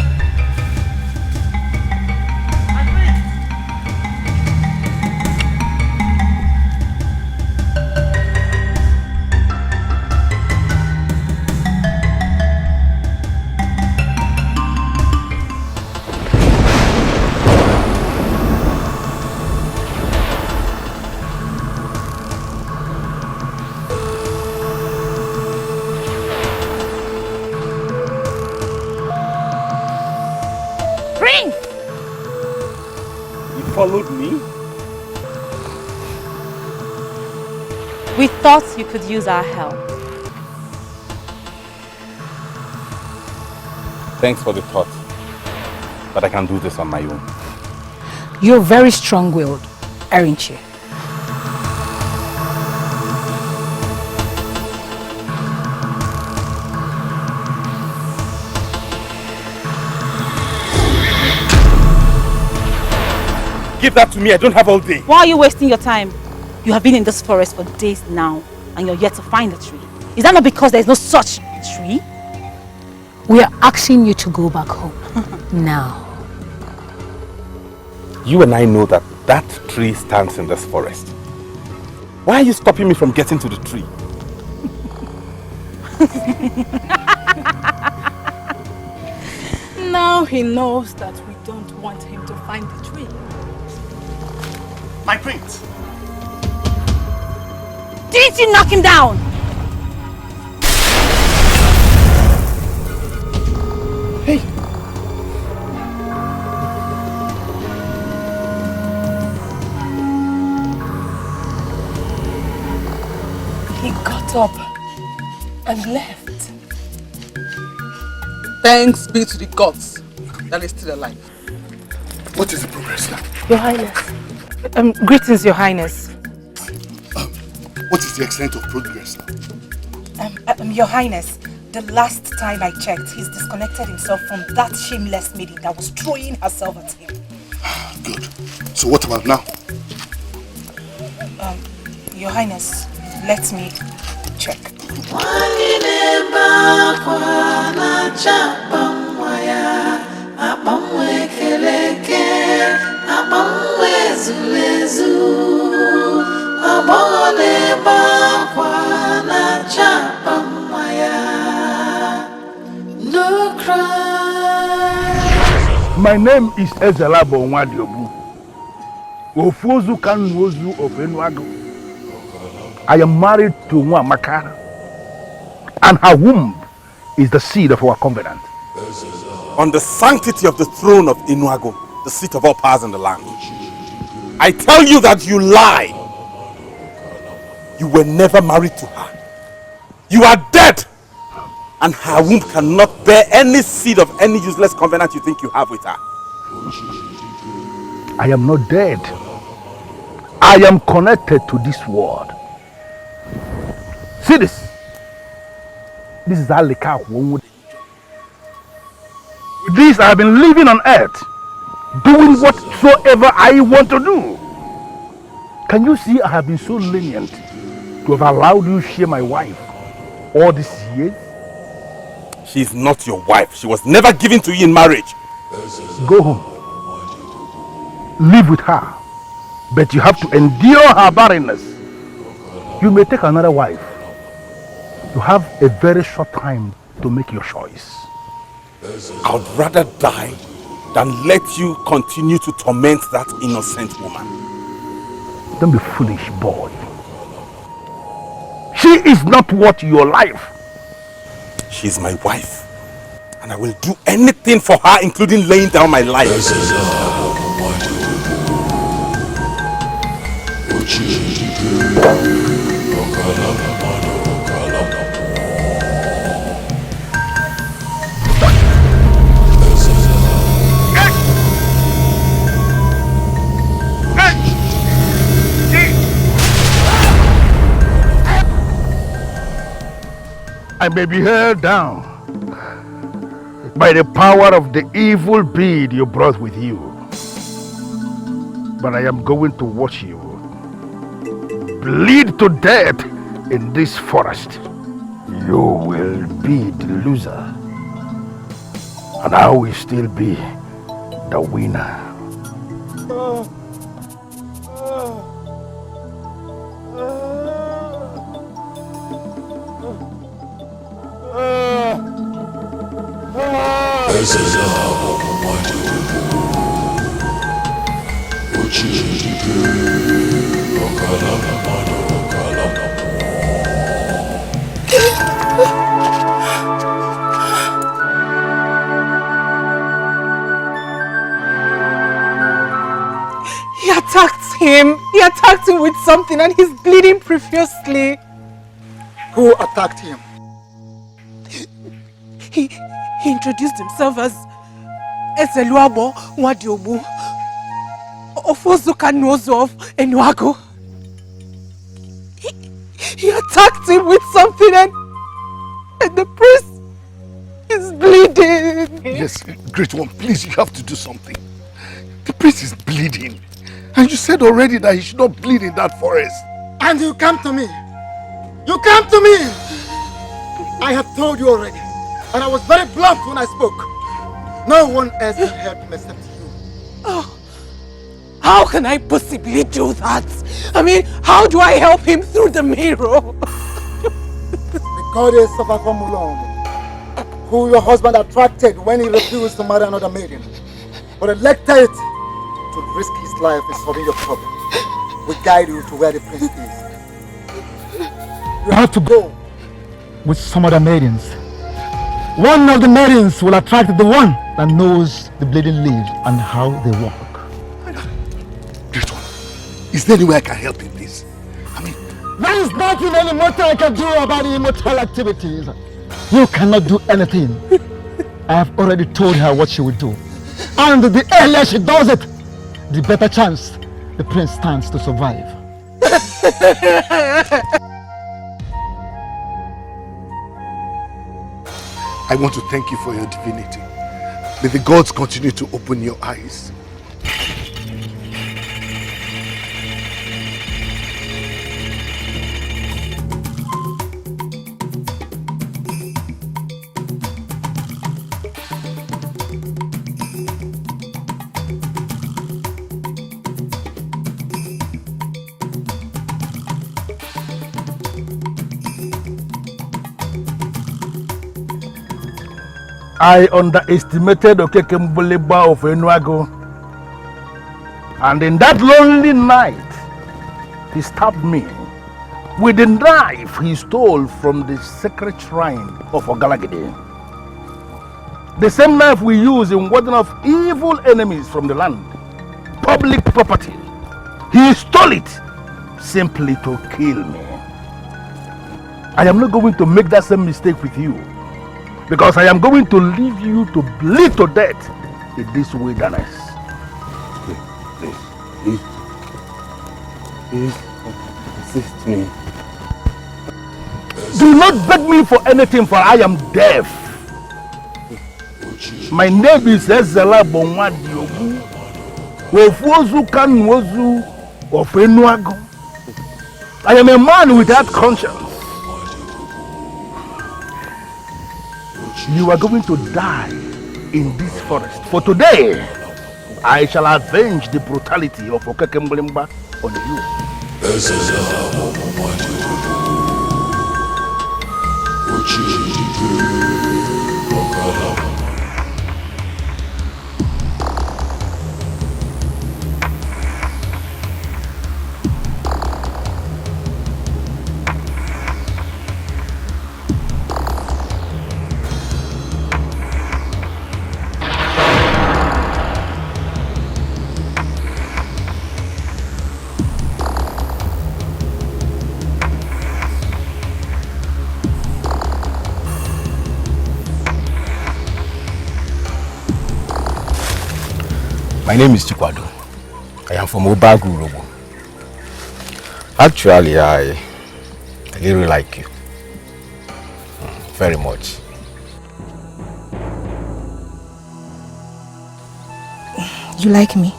Followed me? We thought you could use our help. Thanks for the thought, but I can do this on my own. You're very strong-willed, aren't you? Give that to me, I don't have all day. Why are you wasting your time? You have been in this forest for days now, and you're yet to find the tree. Is that not because there is no such tree? We are asking you to go back home. Now. You and I know that that tree stands in this forest. Why are you stopping me from getting to the tree? Now he knows that we don't want him to find the tree. My prince. Didn't you knock him down? Hey. He got up and left. Thanks be to the gods that is still alive. What is the progress now? Your Highness. Greetings, Your Highness. What is the extent of progress now? Your Highness, the last time I checked, he's disconnected himself from that shameless maiden that was throwing herself at him. Good. So what about now? Your Highness, let me check. No cry. My name is Ezelabo Nwadiobu. Ofuozu Kanuozu of Enuago. I am married to Nwamaka, and her womb is the seed of our covenant. On the sanctity of the throne of Inuago, the seat of all powers in the land, I tell you that you lie. You were never married to her. You are dead. And her womb cannot bear any seed of any useless covenant you think you have with her. I am not dead. I am connected to this world. See this. This is Alika. With this, I have been living on earth, doing whatsoever I want to do. Can you see I have been so lenient to have allowed you to share my wife all these years? She is not your wife. She was never given to you in marriage. Go home. Live with her. But you have to endure her barrenness. You may take another wife. You have a very short time to make your choice. I would rather die than let you continue to torment that innocent woman. Don't be foolish, boy. She is not worth your life. She is my wife, and I will do anything for her, including laying down my life. I may be held down by the power of the evil bead you brought with you. But I am going to watch you bleed to death in this forest. You will be the loser, and I will still be the winner. He attacked him. He attacked him with something and he's bleeding profusely. Who attacked him? He introduced himself as Ezeluabo Nwadiobu, Ofuozu Kanuozu of Enuago. He attacked him with something and the priest is bleeding. Yes, great one, please, you have to do something. The priest is bleeding. And you said already that he should not bleed in that forest. And you come to me. You come to me. I have told you already. And I was very blunt when I spoke. No one else can help him except you. Oh, how can I possibly do that? I mean, how do I help him through the mirror? The goddess of Omumu, who your husband attracted when he refused to marry another maiden, but elected to risk his life in solving your problem, will guide you to where the prince is. You have to go with some other maidens. One of the maidens will attract the one that knows the bleeding leaves and how they walk. Great one, is there any way I can help him, please? There is nothing any mortal I can do about the immortal activities. You cannot do anything. I have already told her what she will do. And the earlier she does it, the better chance the prince stands to survive. I want to thank you for your divinity. May the gods continue to open your eyes. I underestimated Okekembuleba of Enuago, and in that lonely night, he stabbed me with the knife he stole from the sacred shrine of Ogalagide. The same knife we use in warding off evil enemies from the land, public property. He stole it simply to kill me. I am not going to make that same mistake with you, because I am going to leave you to bleed to death in this wilderness. Please, assist me. Do not beg me for anything, for I am deaf. My name is Ezela Bonwadiogu, Ofuozu Kanwozu of Enuago. I am a man without conscience. You are going to die in this forest. For today, I shall avenge the brutality of Okekemblimba on you. My name is Chikwado. I am from ObiagO. Actually, I really like you. Very much. You like me?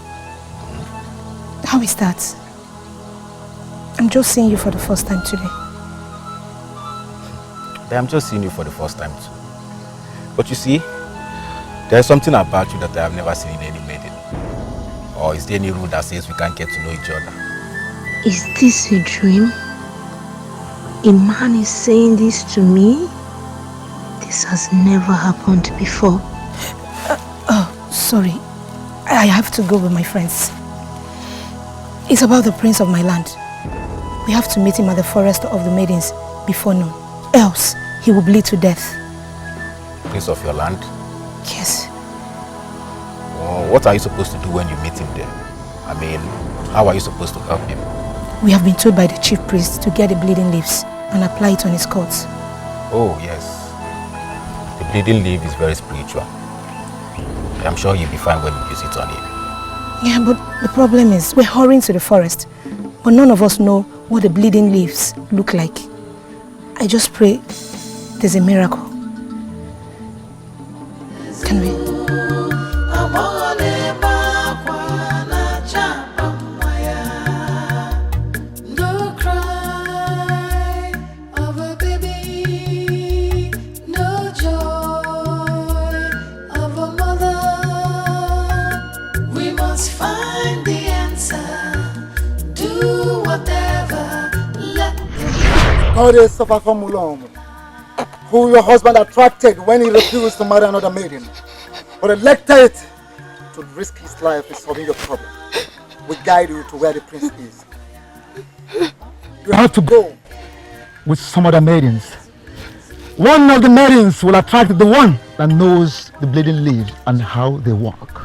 How is that? I'm just seeing you for the first time today. I'm just seeing you for the first time too. But you see, there's something about you that I have never seen in any maiden. Or is there any rule that says we can't get to know each other? Is this a dream? A man is saying this to me? This has never happened before. Oh, sorry. I have to go with my friends. It's about the prince of my land. We have to meet him at the forest of the maidens before noon. Else, he will bleed to death. Prince of your land? Yes. Well, what are you supposed to do when you meet him there? I mean, how are you supposed to help him? We have been told by the chief priest to get the bleeding leaves and apply it on his cords. Oh, yes. The bleeding leaf is very spiritual. I'm sure you'll be fine when you use it on him. Yeah, but the problem is we're hurrying to the forest, but none of us know what the bleeding leaves look like. I just pray there's a miracle. Can we? goddess of Ugezu, who your husband attracted when he refused to marry another maiden, but elected to risk his life in solving your problem, will guide you to where the prince is. You have to go with some other maidens. One of the maidens will attract the one that knows the bleeding leaves and how they walk.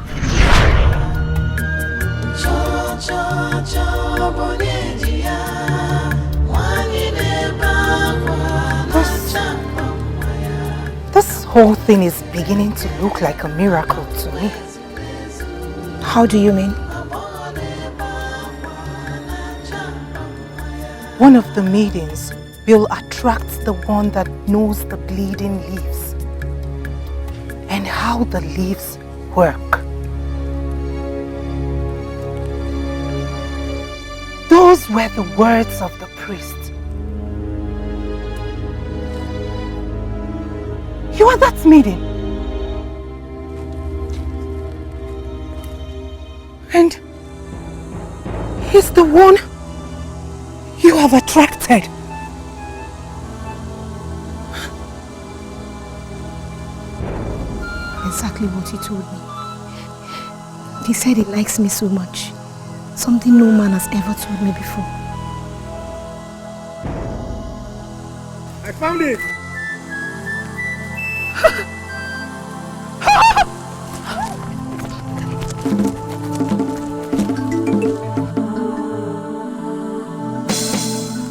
This whole thing is beginning to look like a miracle to me. How do you mean? One of the maidens will attract the one that knows the bleeding leaves and how the leaves work. Those were the words of the priest. You are that maiden. And he's the one you have attracted. Exactly what he told me. He said he likes me so much. Something no man has ever told me before. I found it!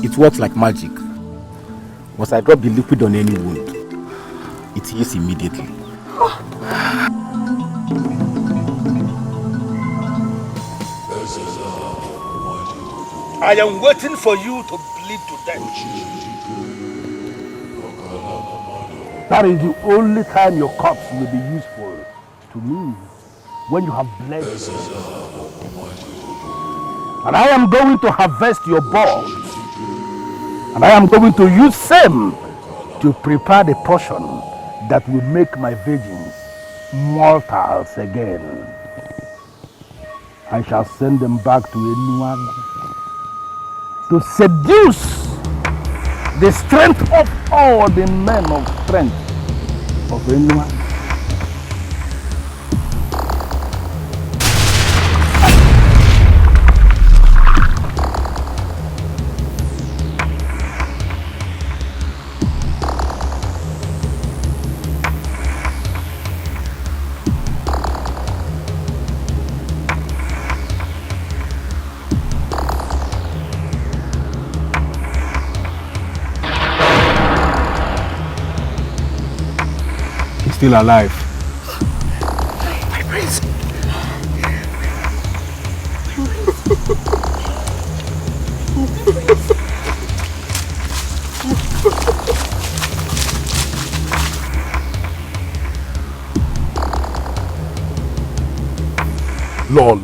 It works like magic. Once I drop the liquid on any wound, it heals immediately. I am waiting for you to bleed to death. That is the only time your corpse will be useful to me, when you have bled. And I am going to harvest your bones. And I am going to use them to prepare the portion that will make my virgins mortals again. I shall send them back to Enuagu to seduce the strength of all the men of strength of Enuagu. Still alive. My prince. Lord,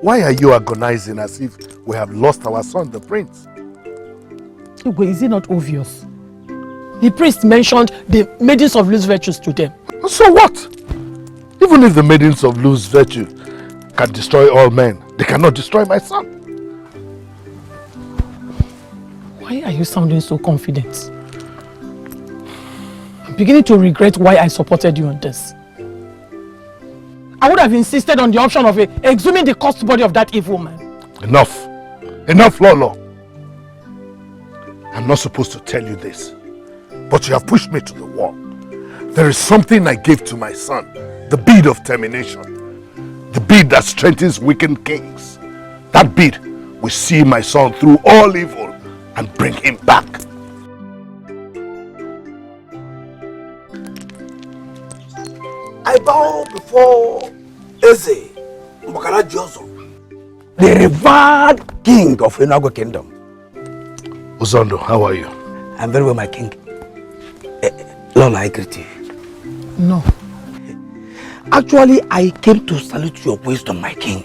why are you agonizing as if we have lost our son, the prince? Is it not obvious? The priest mentioned the maidens of loose virtues to them. So what? Even if the maidens of loose virtue can destroy all men, they cannot destroy my son. Why are you sounding so confident? I'm beginning to regret why I supported you on this. I would have insisted on the option of exhuming the cursed body of that evil man. Enough. Enough, Lolo. I'm not supposed to tell you this, but you have pushed me to the wall. There is something I gave to my son, the bead of termination. The bead that strengthens weakened kings. That bead will see my son through all evil and bring him back. I bow before Eze Ugezu, the revered king of Enuagu Kingdom. Uzondo, how are you? I'm very well, my king. Lola, I greet you. No. Actually, I came to salute your wisdom, my king.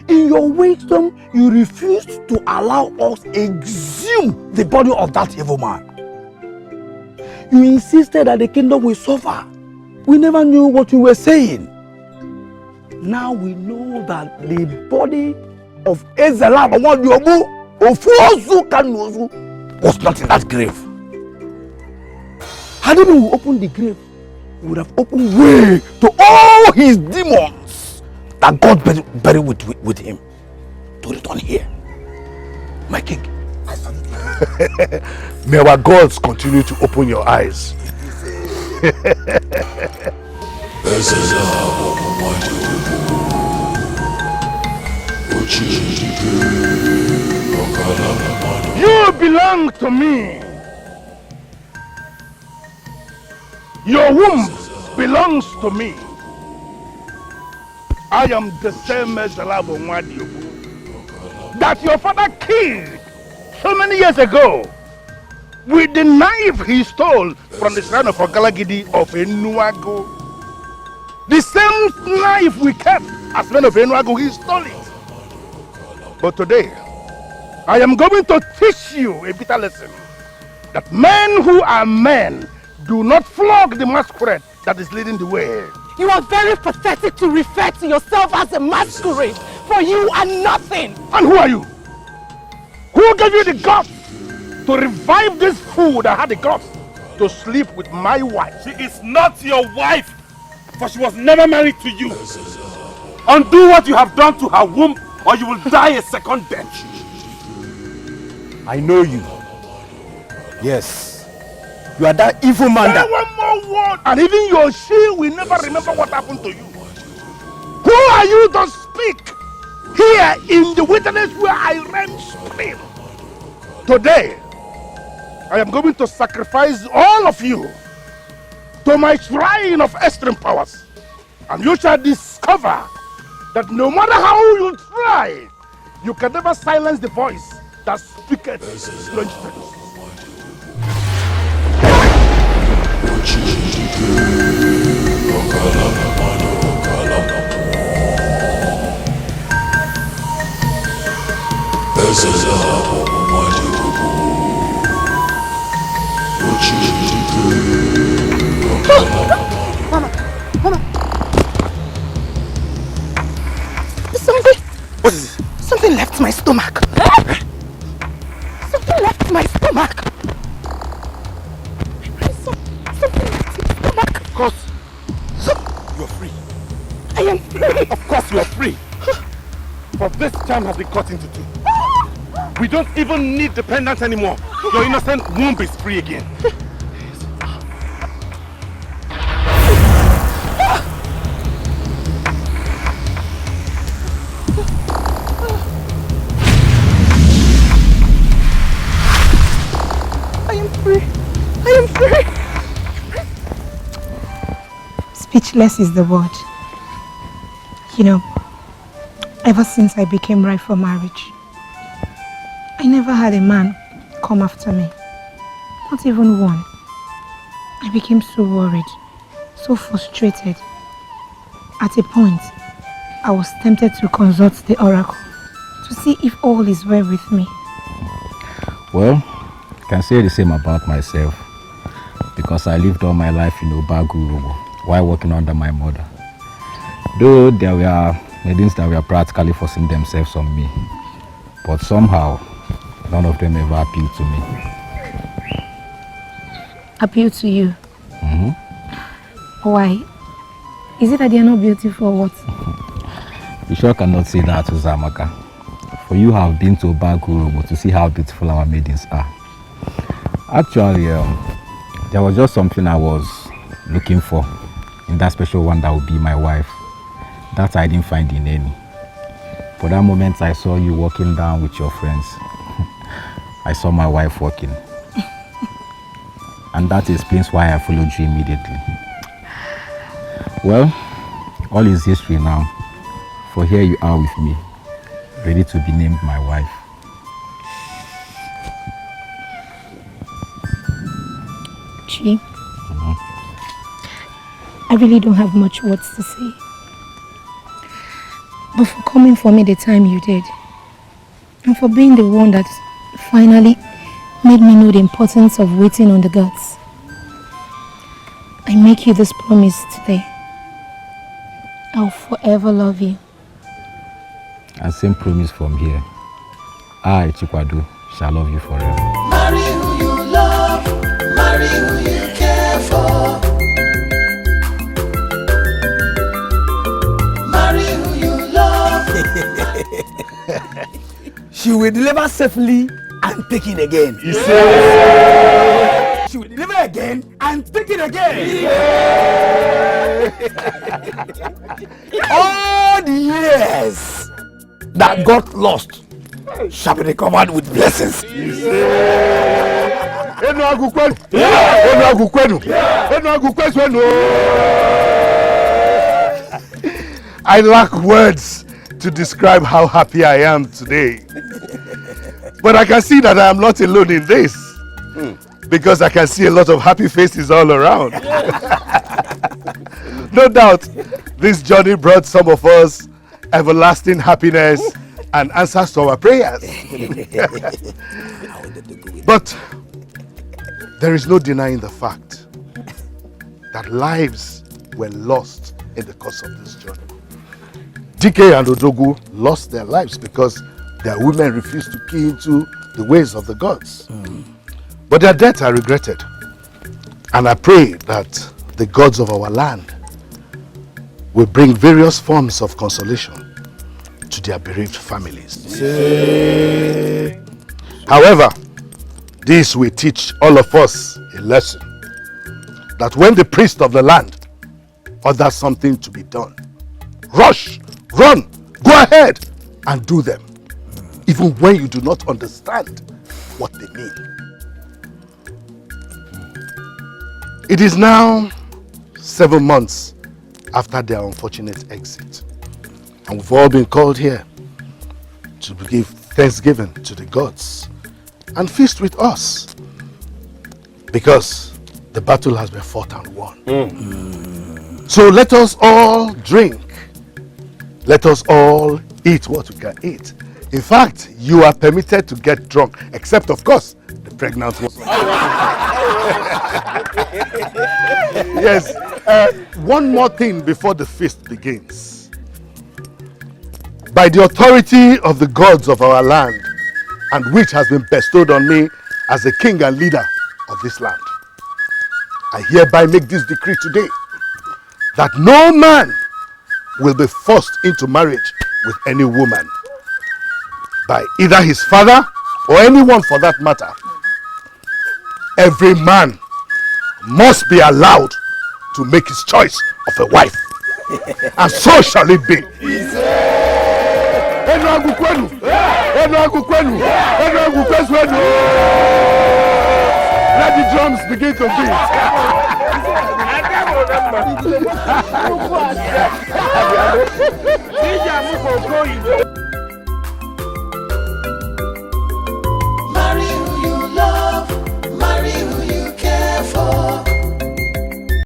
In your wisdom, you refused to allow us exhume the body of that evil man. You insisted that the kingdom will suffer. We never knew what you were saying. Now we know that the body of Ezela Ofuozu Kanuozu was not in that grave. Hadn't we opened the grave, we would have opened way to all his demons that God buried with him to return here. My king, I salute you. May our gods continue to open your eyes. You belong to me. Your womb belongs to me. I am the same as that your father killed so many years ago with the knife he stole from the shrine of Ogalagidi of Enuago. The same knife we kept as men of Enuago, he stole it. But today, I am going to teach you a bitter lesson. That men who are men do not flog the masquerade that is leading the way. You are very pathetic to refer to yourself as a masquerade, for you are nothing. And who are you? Who gave you the guts to revive this fool that had the guts to sleep with my wife? She is not your wife, for she was never married to you. Undo what you have done to her womb, or you will die a second death. I know you. Yes. You are that evil man that... One more word, and even your she will never remember what happened to you. Who are you to speak here in the wilderness where I reign supreme? Today, I am going to sacrifice all of you to my shrine of extreme powers. And you shall discover that no matter how you try, you can never silence the voice that speaketh strange things. Mama. What is it? Something left my stomach. Something left my stomach. Something left my stomach. Of course, you're free. I am free. Of course you are free. For this charm has been cut into two. We don't even need the pendant anymore. Your innocent womb is free again. Speechless is the word. You know, ever since I became ripe for marriage, I never had a man come after me. Not even one. I became so worried, so frustrated. At a point, I was tempted to consult the oracle to see if all is well with me. Well, I can say the same about myself, because I lived all my life in ObiagO while working under my mother. Though there were maidens that were practically forcing themselves on me, but somehow none of them ever appealed to me. Appeal to you? Mm-hmm. Why? Is it that they are not beautiful or what? You sure cannot say that, Uzamaka. For you have been to ObiagO to see how beautiful our maidens are. Actually, there was just something I was looking for in that special one that would be my wife. That I didn't find in any. For that moment I saw you walking down with your friends. I saw my wife walking. And that explains why I followed you immediately. Well, all is history now. For here you are with me, ready to be named my wife. Chi, I really don't have much words to say. But for coming for me the time you did, and for being the one that finally made me know the importance of waiting on the gods, I make you this promise today. I'll forever love you. And same promise from here. I, Chikwadu, shall love you forever. Marry who you love, marry who you care for. Marry who you love. She will deliver safely and take it again. She will deliver again and take it again. All the years that got lost shall be recovered with blessings. I lack words to describe how happy I am today. But I can see that I am not alone in this. Because I can see a lot of happy faces all around. No doubt, this journey brought some of us everlasting happiness and answers to our prayers. But there is no denying the fact that lives were lost in the course of this journey. Decay and Odogu lost their lives because their women refused to key into the ways of the gods. But their deaths are regretted. And I pray that the gods of our land will bring various forms of consolation to their bereaved families. However, this will teach all of us a lesson that when the priest of the land orders something to be done, rush, run, go ahead and do them, even when you do not understand what they mean. It is now 7 months after their unfortunate exit, and we've all been called here to give thanksgiving to the gods and feast with us, because the battle has been fought and won. So let us all drink. Let us all eat what we can eat. In fact, you are permitted to get drunk, except of course, the pregnant woman. Yes, one more thing before the feast begins. By the authority of the gods of our land, and which has been bestowed on me as the king and leader of this land, I hereby make this decree today, that no man will be forced into marriage with any woman by either his father or anyone for that matter. Every man must be allowed to make his choice of a wife, and so shall it be. Let the drums begin to beat.